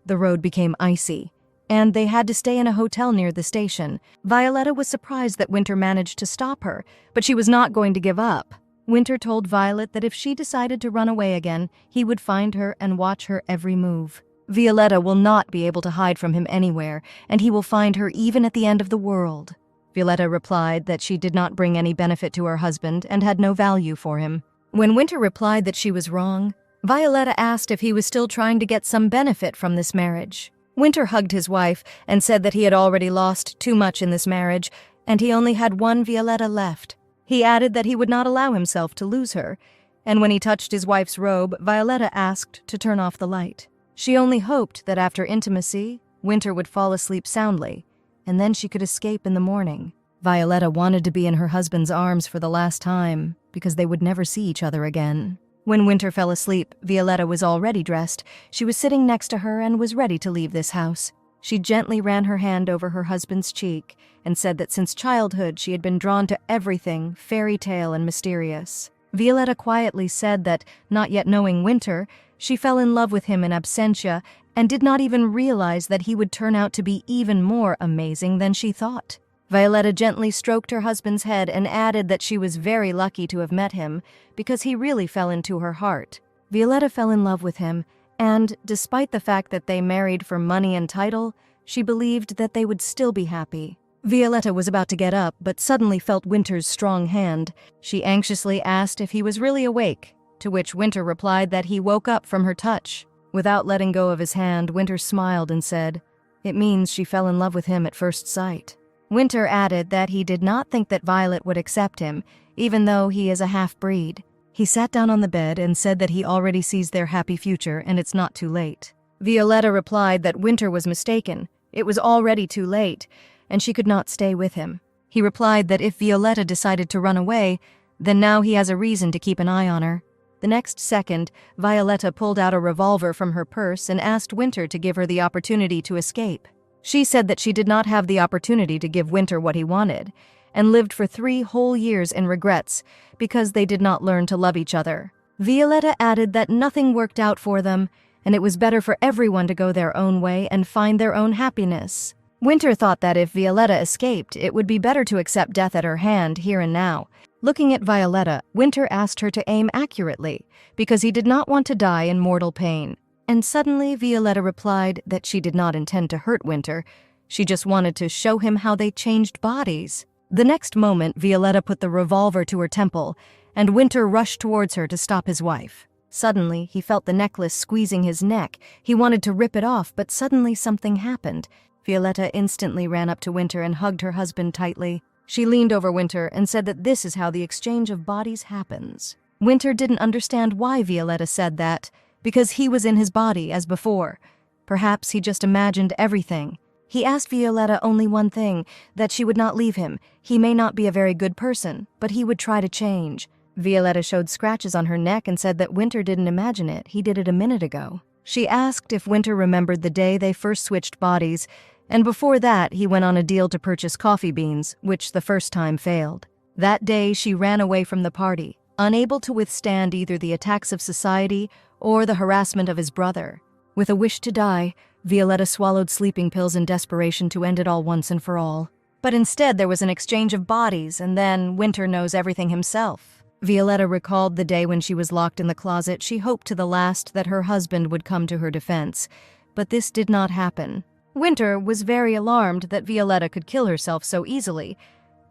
The road became icy, and they had to stay in a hotel near the station. Violetta was surprised that Winter managed to stop her, but she was not going to give up. Winter told Violet that if she decided to run away again, he would find her and watch her every move. Violetta will not be able to hide from him anywhere, and he will find her even at the end of the world. Violetta replied that she did not bring any benefit to her husband and had no value for him. When Winter replied that she was wrong, Violetta asked if he was still trying to get some benefit from this marriage. Winter hugged his wife and said that he had already lost too much in this marriage, and he only had one Violetta left. He added that he would not allow himself to lose her, and when he touched his wife's robe, Violetta asked to turn off the light. She only hoped that after intimacy, Winter would fall asleep soundly, and then she could escape in the morning. Violetta wanted to be in her husband's arms for the last time, because they would never see each other again. When Winter fell asleep, Violetta was already dressed. She was sitting next to her and was ready to leave this house. She gently ran her hand over her husband's cheek and said that since childhood she had been drawn to everything fairy tale and mysterious. Violetta quietly said that, not yet knowing Winter, she fell in love with him in absentia and did not even realize that he would turn out to be even more amazing than she thought. Violetta gently stroked her husband's head and added that she was very lucky to have met him because he really fell into her heart. Violetta fell in love with him, and despite the fact that they married for money and title, she believed that they would still be happy. Violetta was about to get up, but suddenly felt Winter's strong hand. She anxiously asked if he was really awake, to which Winter replied that he woke up from her touch. Without letting go of his hand, Winter smiled and said, "It means she fell in love with him at first sight." Winter added that he did not think that Violet would accept him, even though he is a half-breed. He sat down on the bed and said that he already sees their happy future and it's not too late. Violetta replied that Winter was mistaken. It was already too late, and she could not stay with him. He replied that if Violetta decided to run away, then now he has a reason to keep an eye on her. The next second, Violetta pulled out a revolver from her purse and asked Winter to give her the opportunity to escape. She said that she did not have the opportunity to give Winter what he wanted, and lived for 3 whole years in regrets because they did not learn to love each other. Violetta added that nothing worked out for them, and it was better for everyone to go their own way and find their own happiness. Winter thought that if Violetta escaped, it would be better to accept death at her hand here and now. Looking at Violetta, Winter asked her to aim accurately, because he did not want to die in mortal pain. And suddenly Violetta replied that she did not intend to hurt Winter. She just wanted to show him how they changed bodies. The next moment, Violetta put the revolver to her temple, and Winter rushed towards her to stop his wife. Suddenly, he felt the necklace squeezing his neck. He wanted to rip it off, but suddenly something happened. Violetta instantly ran up to Winter and hugged her husband tightly. She leaned over Winter and said that this is how the exchange of bodies happens. Winter didn't understand why Violetta said that, because he was in his body as before. Perhaps he just imagined everything. He asked Violetta only one thing, that she would not leave him. He may not be a very good person, but he would try to change. Violetta showed scratches on her neck and said that Winter didn't imagine it. He did it a minute ago. She asked if Winter remembered the day they first switched bodies, and before that he went on a deal to purchase coffee beans, which the first time failed. That day she ran away from the party, unable to withstand either the attacks of society or the harassment of his brother. With a wish to die, Violetta swallowed sleeping pills in desperation to end it all once and for all. But instead there was an exchange of bodies, and then Winter knows everything himself. Violetta recalled the day when she was locked in the closet. She hoped to the last that her husband would come to her defense, but this did not happen. Winter was very alarmed that Violetta could kill herself so easily,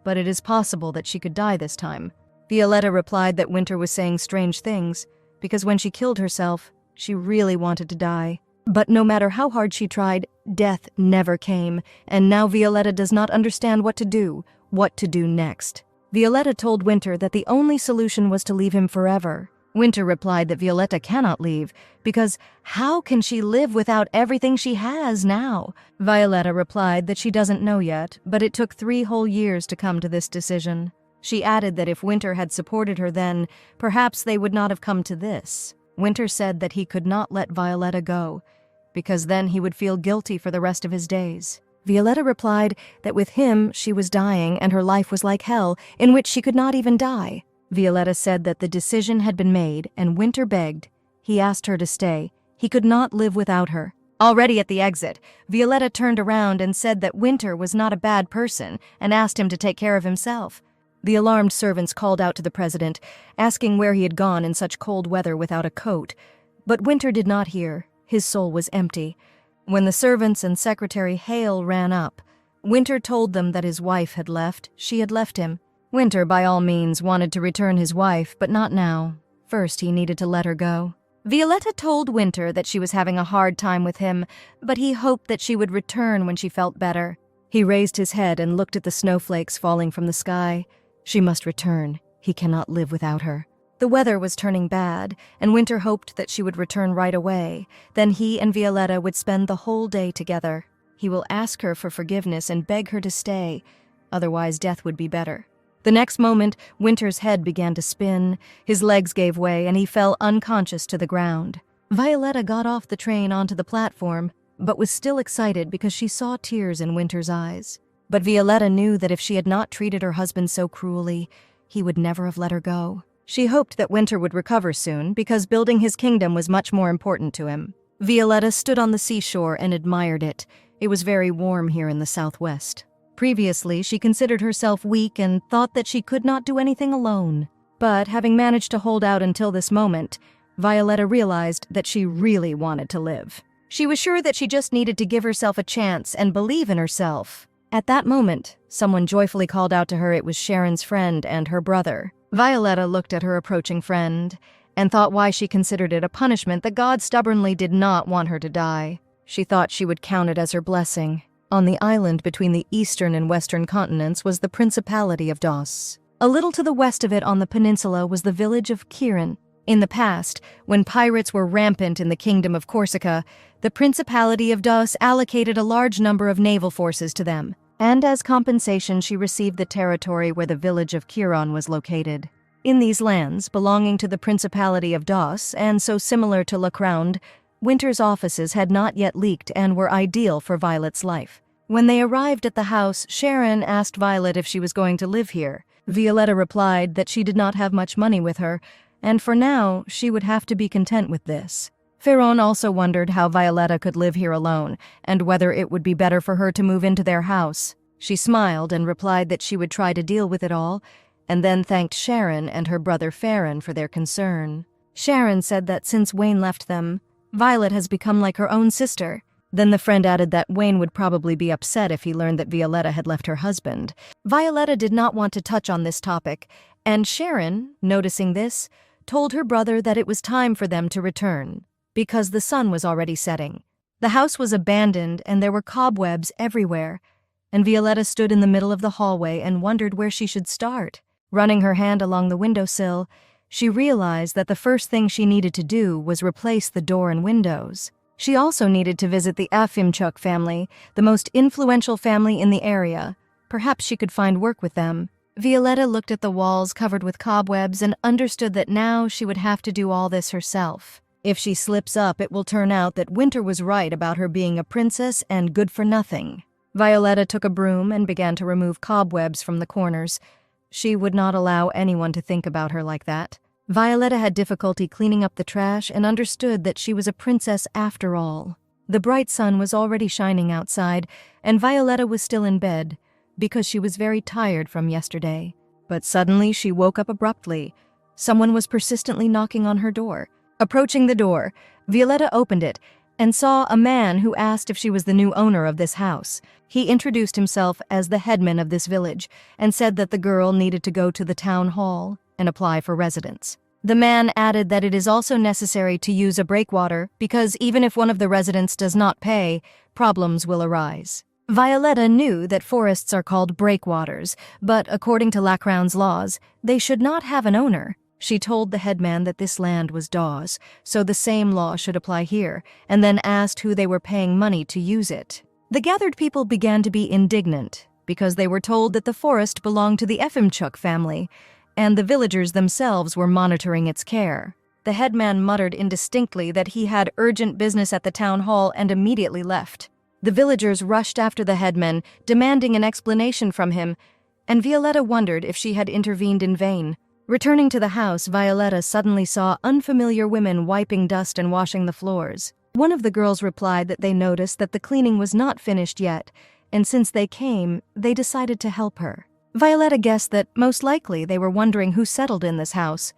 but it is possible that she could die this time. Violetta replied that Winter was saying strange things, because when she killed herself, she really wanted to die. But no matter how hard she tried, death never came, and now Violetta does not understand what to do next. Violetta told Winter that the only solution was to leave him forever. Winter replied that Violetta cannot leave, because how can she live without everything she has now? Violetta replied that she doesn't know yet, but it took 3 whole years to come to this decision. She added that if Winter had supported her then, perhaps they would not have come to this. Winter said that he could not let Violetta go, because then he would feel guilty for the rest of his days. Violetta replied that with him she was dying and her life was like hell, in which she could not even die. Violetta said that the decision had been made, and Winter begged. He asked her to stay. He could not live without her. Already at the exit, Violetta turned around and said that Winter was not a bad person and asked him to take care of himself. The alarmed servants called out to the president, asking where he had gone in such cold weather without a coat. But Winter did not hear. His soul was empty. When the servants and Secretary Hale ran up, Winter told them that his wife had left. She had left him. Winter, by all means, wanted to return his wife, but not now. First, he needed to let her go. Violetta told Winter that she was having a hard time with him, but he hoped that she would return when she felt better. He raised his head and looked at the snowflakes falling from the sky. She must return. He cannot live without her. The weather was turning bad, and Winter hoped that she would return right away. Then he and Violetta would spend the whole day together. He will ask her for forgiveness and beg her to stay. Otherwise, death would be better. The next moment, Winter's head began to spin. His legs gave way, and he fell unconscious to the ground. Violetta got off the train onto the platform, but was still excited because she saw tears in Winter's eyes. But Violetta knew that if she had not treated her husband so cruelly, he would never have let her go. She hoped that Winter would recover soon, because building his kingdom was much more important to him. Violetta stood on the seashore and admired it. It was very warm here in the southwest. Previously, she considered herself weak and thought that she could not do anything alone. But having managed to hold out until this moment, Violetta realized that she really wanted to live. She was sure that she just needed to give herself a chance and believe in herself. At that moment, someone joyfully called out to her. It was Sharon's friend and her brother. Violetta looked at her approaching friend and thought why she considered it a punishment that God stubbornly did not want her to die. She thought she would count it as her blessing. On the island between the eastern and western continents was the Principality of Dos. A little to the west of it on the peninsula was the village of Kirin. In the past, when pirates were rampant in the kingdom of Corsica, the Principality of Dos allocated a large number of naval forces to them, and as compensation she received the territory where the village of Kiron was located. In these lands, belonging to the Principality of Dos, and so similar to La Crowned, Winter's offices had not yet leaked and were ideal for Violet's life. When they arrived at the house, Sharon asked Violet if she was going to live here. Violetta replied that she did not have much money with her, and for now, she would have to be content with this. Ferron also wondered how Violetta could live here alone, and whether it would be better for her to move into their house. She smiled and replied that she would try to deal with it all, and then thanked Sharon and her brother Farron for their concern. Sharon said that since Wayne left them, Violet has become like her own sister. Then the friend added that Wayne would probably be upset if he learned that Violetta had left her husband. Violetta did not want to touch on this topic, and Sharon, noticing this, told her brother that it was time for them to return, because the sun was already setting. The house was abandoned and there were cobwebs everywhere, and Violetta stood in the middle of the hallway and wondered where she should start. Running her hand along the windowsill, she realized that the first thing she needed to do was replace the door and windows. She also needed to visit the Afimchuk family, the most influential family in the area. Perhaps she could find work with them. Violetta looked at the walls covered with cobwebs and understood that now she would have to do all this herself. If she slips up, it will turn out that Winter was right about her being a princess and good for nothing. Violetta took a broom and began to remove cobwebs from the corners. She would not allow anyone to think about her like that. Violetta had difficulty cleaning up the trash and understood that she was a princess after all. The bright sun was already shining outside, and Violetta was still in bed because she was very tired from yesterday. But suddenly she woke up abruptly. Someone was persistently knocking on her door. Approaching the door, Violetta opened it and saw a man who asked if she was the new owner of this house. He introduced himself as the headman of this village and said that the girl needed to go to the town hall and apply for residence. The man added that it is also necessary to use a breakwater because even if one of the residents does not pay, problems will arise. Violetta knew that forests are called breakwaters, but according to Lacrown's laws, they should not have an owner. She told the headman that this land was Dawes, so the same law should apply here, and then asked who they were paying money to use it. The gathered people began to be indignant because they were told that the forest belonged to the Efimchuk family, and the villagers themselves were monitoring its care. The headman muttered indistinctly that he had urgent business at the town hall and immediately left. The villagers rushed after the headman, demanding an explanation from him, and Violetta wondered if she had intervened in vain. Returning to the house, Violetta suddenly saw unfamiliar women wiping dust and washing the floors. One of the girls replied that they noticed that the cleaning was not finished yet, and since they came, they decided to help her. Violetta guessed that most likely they were wondering who settled in this house.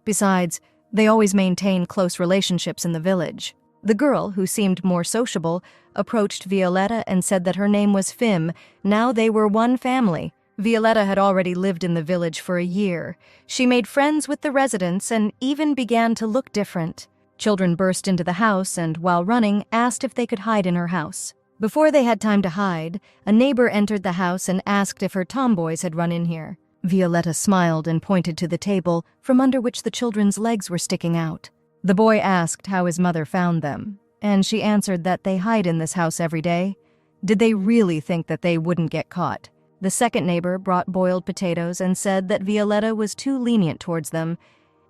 Besides, they always maintain close relationships in the village. The girl, who seemed more sociable, approached Violetta and said that her name was Fim. Now they were one family. Violetta had already lived in the village for a year. She made friends with the residents and even began to look different. Children burst into the house and, while running, asked if they could hide in her house. Before they had time to hide, a neighbor entered the house and asked if her tomboys had run in here. Violetta smiled and pointed to the table, from under which the children's legs were sticking out. The boy asked how his mother found them, and she answered that they hide in this house every day. Did they really think that they wouldn't get caught? The second neighbor brought boiled potatoes and said that Violetta was too lenient towards them,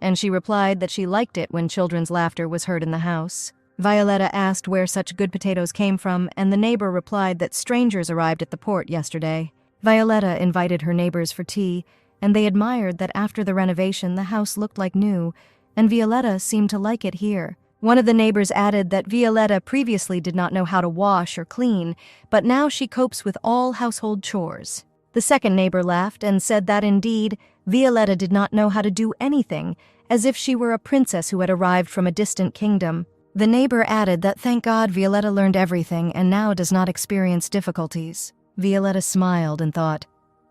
and she replied that she liked it when children's laughter was heard in the house. Violetta asked where such good potatoes came from, and the neighbor replied that strangers arrived at the port yesterday. Violetta invited her neighbors for tea, and they admired that after the renovation the house looked like new, and Violetta seemed to like it here. One of the neighbors added that Violetta previously did not know how to wash or clean, but now she copes with all household chores. The second neighbor laughed and said that indeed, Violetta did not know how to do anything, as if she were a princess who had arrived from a distant kingdom. The neighbor added that thank God Violetta learned everything and now does not experience difficulties. Violetta smiled and thought,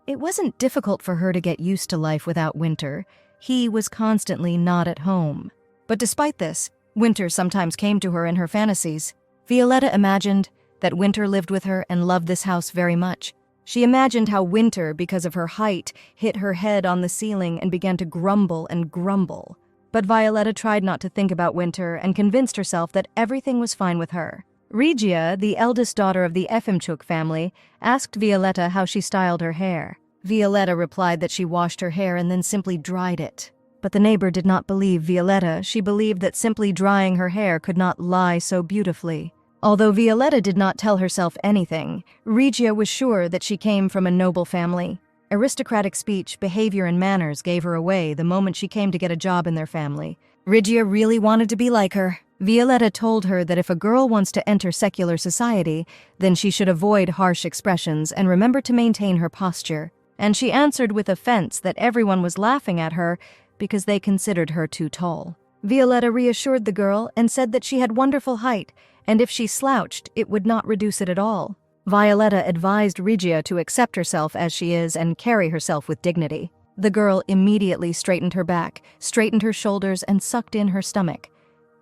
it wasn't difficult for her to get used to life without Winter. He was constantly not at home. But despite this, Winter sometimes came to her in her fantasies. Violetta imagined that Winter lived with her and loved this house very much. She imagined how Winter, because of her height, hit her head on the ceiling and began to grumble and grumble. But Violetta tried not to think about Winter and convinced herself that everything was fine with her. Regia, the eldest daughter of the Efimchuk family, asked Violetta how she styled her hair. Violetta replied that she washed her hair and then simply dried it. But the neighbor did not believe Violetta. She believed that simply drying her hair could not lie so beautifully. Although Violetta did not tell herself anything, Regia was sure that she came from a noble family. Aristocratic speech, behavior, and manners gave her away the moment she came to get a job in their family. Regia really wanted to be like her. Violetta told her that if a girl wants to enter secular society, then she should avoid harsh expressions and remember to maintain her posture. And she answered with offense that everyone was laughing at her because they considered her too tall. Violetta reassured the girl and said that she had wonderful height and if she slouched, it would not reduce it at all. Violetta advised Regia to accept herself as she is and carry herself with dignity. The girl immediately straightened her back, straightened her shoulders, and sucked in her stomach.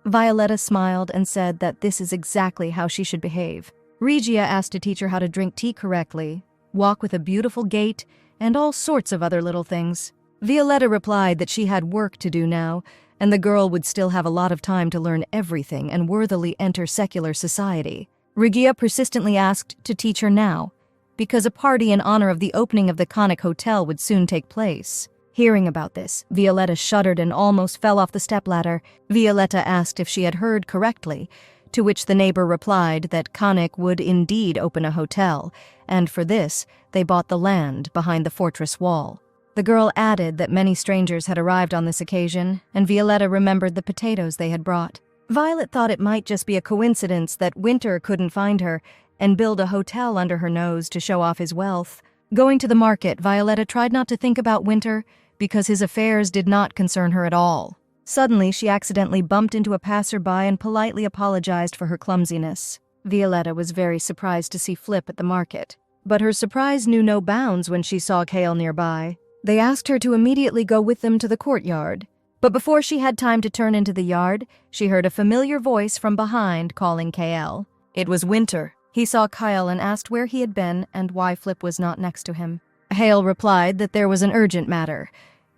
Violetta smiled and said that this is exactly how she should behave. Regia asked to teach her how to drink tea correctly, walk with a beautiful gait, and all sorts of other little things. Violetta replied that she had work to do now, and the girl would still have a lot of time to learn everything and worthily enter secular society. Regia persistently asked to teach her now, because a party in honor of the opening of the Conic Hotel would soon take place. Hearing about this, Violetta shuddered and almost fell off the stepladder. Violetta asked if she had heard correctly, to which the neighbor replied that Conic would indeed open a hotel, and for this, they bought the land behind the fortress wall. The girl added that many strangers had arrived on this occasion, and Violetta remembered the potatoes they had brought. Violet thought it might just be a coincidence that Winter couldn't find her and build a hotel under her nose to show off his wealth. Going to the market, Violetta tried not to think about Winter because his affairs did not concern her at all. Suddenly, she accidentally bumped into a passerby and politely apologized for her clumsiness. Violetta was very surprised to see Flip at the market, but her surprise knew no bounds when she saw Kale nearby. They asked her to immediately go with them to the courtyard, but before she had time to turn into the yard, she heard a familiar voice from behind calling Kale. It was Winter. He saw Kyle and asked where he had been and why Flip was not next to him. Hale replied that there was an urgent matter.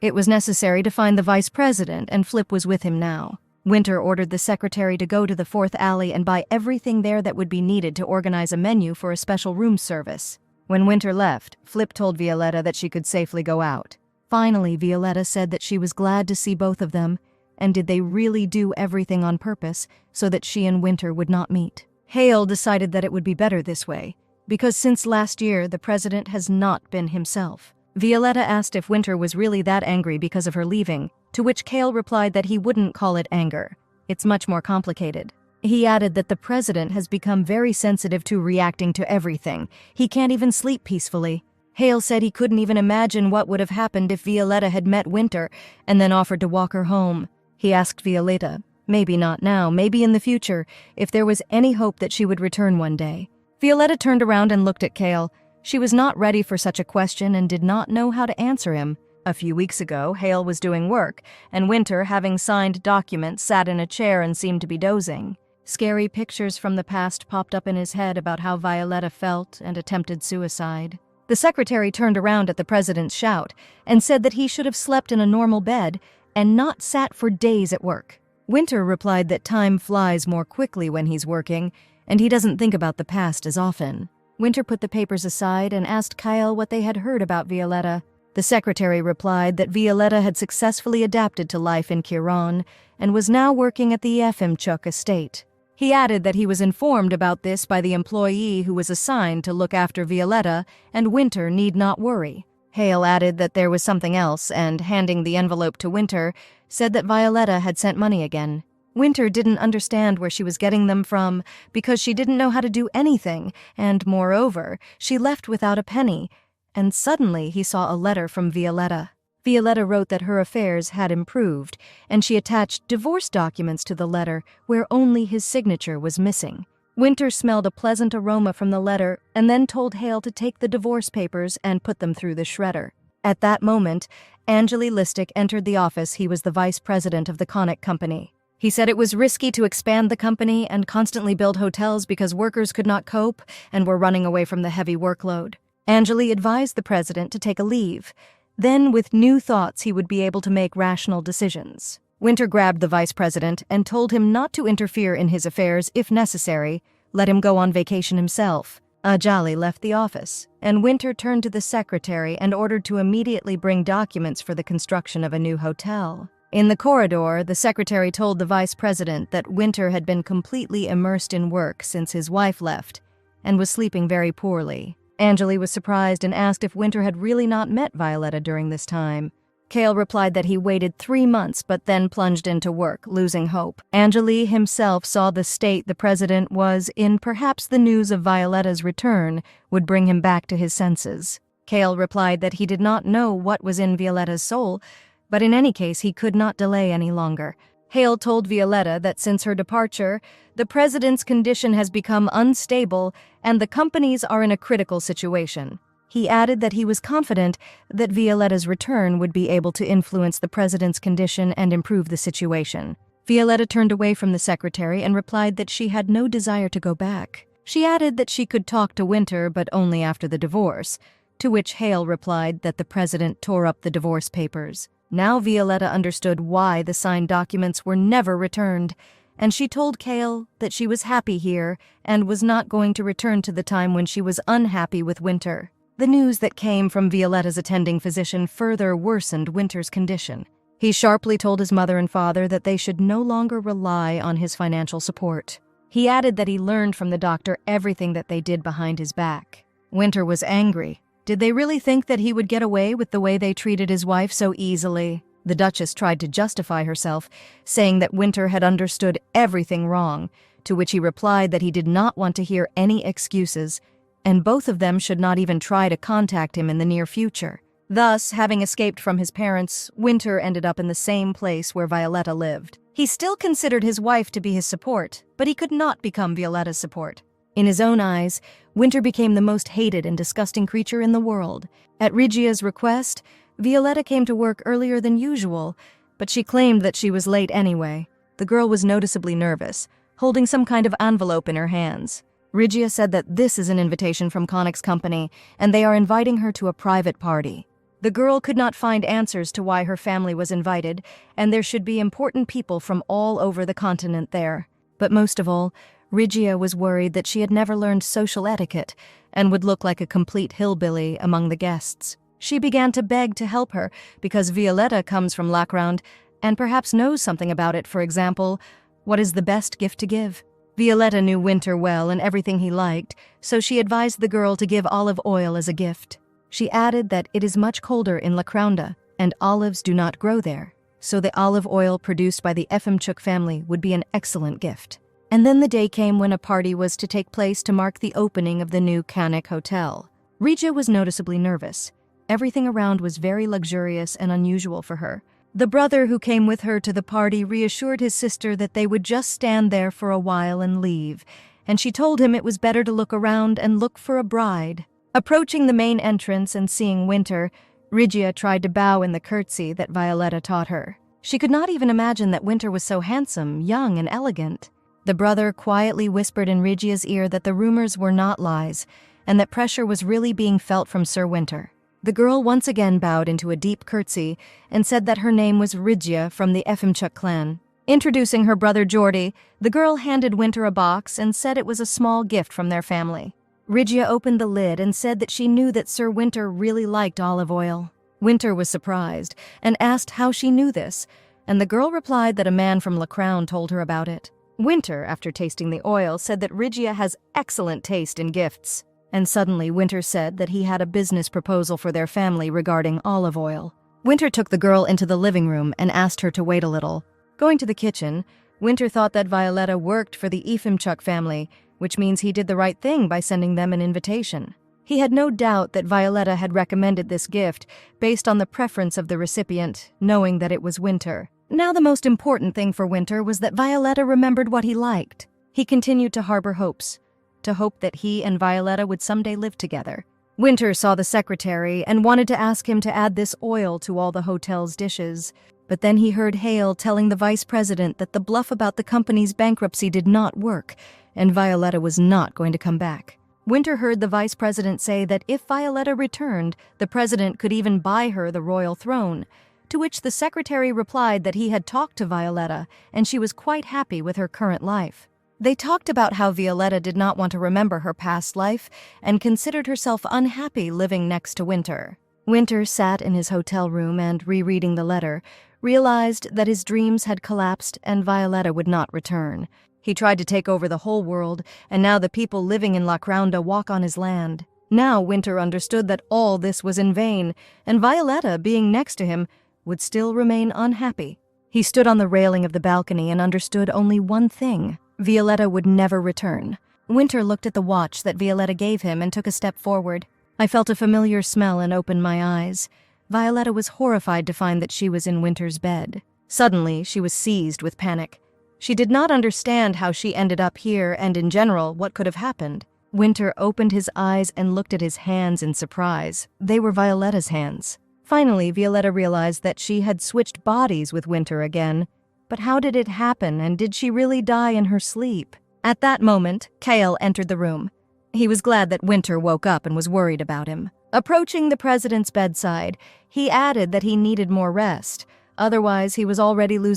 It was necessary to find the vice president, and Flip was with him now. Winter ordered the secretary to go to the 4th alley and buy everything there that would be needed to organize a menu for a special room service. When Winter left, Flip told Violetta that she could safely go out. Finally, Violetta said that she was glad to see both of them, and did they really do everything on purpose so that she and Winter would not meet? Hale decided that it would be better this way, because since last year the president has not been himself. Violetta asked if Winter was really that angry because of her leaving, to which Kale replied that he wouldn't call it anger. It's much more complicated. He added that the president has become very sensitive to reacting to everything. He can't even sleep peacefully. Hale said he couldn't even imagine what would have happened if Violetta had met Winter and then offered to walk her home. He asked Violetta, maybe not now, maybe in the future, if there was any hope that she would return one day. Violetta turned around and looked at Kale. She was not ready for such a question and did not know how to answer him. A few weeks ago, Hale was doing work, and Winter, having signed documents, sat in a chair and seemed to be dozing. Scary pictures from the past popped up in his head about how Violetta felt and attempted suicide. The secretary turned around at the president's shout and said that he should have slept in a normal bed and not sat for days at work. Winter replied that time flies more quickly when he's working, and he doesn't think about the past as often. Winter put the papers aside and asked Kyle what they had heard about Violetta. The secretary replied that Violetta had successfully adapted to life in Kiran and was now working at the Efimchuk estate. He added that he was informed about this by the employee who was assigned to look after Violetta, and Winter need not worry. Hale added that there was something else, and handing the envelope to Winter, said that Violetta had sent money again. Winter didn't understand where she was getting them from because she didn't know how to do anything, and moreover, she left without a penny. And suddenly he saw a letter from Violetta. Violetta wrote that her affairs had improved, and she attached divorce documents to the letter where only his signature was missing. Winter smelled a pleasant aroma from the letter and then told Hale to take the divorce papers and put them through the shredder. At that moment, Anjali Listic entered the office. He was the vice president of the Conic Company. He said it was risky to expand the company and constantly build hotels because workers could not cope and were running away from the heavy workload. Anjali advised the president to take a leave. Then, with new thoughts, he would be able to make rational decisions. Winter grabbed the vice president and told him not to interfere in his affairs if necessary, let him go on vacation himself. Anjali left the office, and Winter turned to the secretary and ordered to immediately bring documents for the construction of a new hotel. In the corridor, the secretary told the vice president that Winter had been completely immersed in work since his wife left and was sleeping very poorly. Anjali was surprised and asked if Winter had really not met Violetta during this time. Kale replied that he waited 3 months but then plunged into work, losing hope. Anjali himself saw the state the president was in. Perhaps the news of Violetta's return would bring him back to his senses. Kale replied that he did not know what was in Violetta's soul, but in any case he could not delay any longer. Hale told Violetta that since her departure, the president's condition has become unstable and the companies are in a critical situation. He added that he was confident that Violetta's return would be able to influence the president's condition and improve the situation. Violetta turned away from the secretary and replied that she had no desire to go back. She added that she could talk to Winter, but only after the divorce, to which Hale replied that the president tore up the divorce papers. Now Violetta understood why the signed documents were never returned, and she told Hale that she was happy here and was not going to return to the time when she was unhappy with Winter. The news that came from Violetta's attending physician further worsened Winter's condition. He sharply told his mother and father that they should no longer rely on his financial support. He added that he learned from the doctor everything that they did behind his back. Winter was angry. Did they really think that he would get away with the way they treated his wife so easily? The Duchess tried to justify herself, saying that Winter had understood everything wrong, to which he replied that he did not want to hear any excuses, and both of them should not even try to contact him in the near future. Thus, having escaped from his parents, Winter ended up in the same place where Violetta lived. He still considered his wife to be his support, but he could not become Violetta's support. In his own eyes, Winter became the most hated and disgusting creature in the world. At Regia's request, Violetta came to work earlier than usual, but she claimed that she was late anyway. The girl was noticeably nervous, holding some kind of envelope in her hands. Regia said that this is an invitation from Connick's company, and they are inviting her to a private party. The girl could not find answers to why her family was invited, and there should be important people from all over the continent there. But most of all, Regia was worried that she had never learned social etiquette and would look like a complete hillbilly among the guests. She began to beg to help her because Violetta comes from Lacround and perhaps knows something about it. For example, what is the best gift to give? Violetta knew Winter well and everything he liked, so she advised the girl to give olive oil as a gift. She added that it is much colder in Lacrounda and olives do not grow there, so the olive oil produced by the Efimchuk family would be an excellent gift. And then the day came when a party was to take place to mark the opening of the new Connick Hotel. Regia was noticeably nervous. Everything around was very luxurious and unusual for her. The brother who came with her to the party reassured his sister that they would just stand there for a while and leave, and she told him it was better to look around and look for a bride. Approaching the main entrance and seeing Winter, Regia tried to bow in the curtsy that Violetta taught her. She could not even imagine that Winter was so handsome, young, and elegant. The brother quietly whispered in Regia's ear that the rumors were not lies, and that pressure was really being felt from Sir Winter. The girl once again bowed into a deep curtsy and said that her name was Regia from the Efimchuk clan. Introducing her brother Geordie, the girl handed Winter a box and said it was a small gift from their family. Regia opened the lid and said that she knew that Sir Winter really liked olive oil. Winter was surprised and asked how she knew this, and the girl replied that a man from Lacrown told her about it. Winter, after tasting the oil, said that Regia has excellent taste in gifts. And suddenly Winter said that he had a business proposal for their family regarding olive oil. Winter took the girl into the living room and asked her to wait a little. Going to the kitchen, Winter thought that Violetta worked for the Efimchuk family, which means he did the right thing by sending them an invitation. He had no doubt that Violetta had recommended this gift based on the preference of the recipient, knowing that it was Winter. Now the most important thing for Winter was that Violetta remembered what he liked. He continued to harbor hopes, to hope that he and Violetta would someday live together. Winter saw the secretary and wanted to ask him to add this oil to all the hotel's dishes, but then he heard Hale telling the vice president that the bluff about the company's bankruptcy did not work, and Violetta was not going to come back. Winter heard the vice president say that if Violetta returned, the president could even buy her the royal throne, to which the secretary replied that he had talked to Violetta and she was quite happy with her current life. They talked about how Violetta did not want to remember her past life and considered herself unhappy living next to Winter. Winter sat in his hotel room and, rereading the letter, realized that his dreams had collapsed and Violetta would not return. He tried to take over the whole world, and now the people living in Lacrounda walk on his land. Now Winter understood that all this was in vain, and Violetta, being next to him, would still remain unhappy. He stood on the railing of the balcony and understood only one thing: Violetta would never return. Winter looked at the watch that Violetta gave him and took a step forward. I felt a familiar smell and opened my eyes. Violetta was horrified to find that she was in Winter's bed. Suddenly, she was seized with panic. She did not understand how she ended up here and, in general, what could have happened. Winter opened his eyes and looked at his hands in surprise. They were Violetta's hands. Finally, Violetta realized that she had switched bodies with Winter again. But how did it happen, and did she really die in her sleep? At that moment, Kale entered the room. He was glad that Winter woke up and was worried about him. Approaching the president's bedside, he added that he needed more rest. Otherwise, he was already losing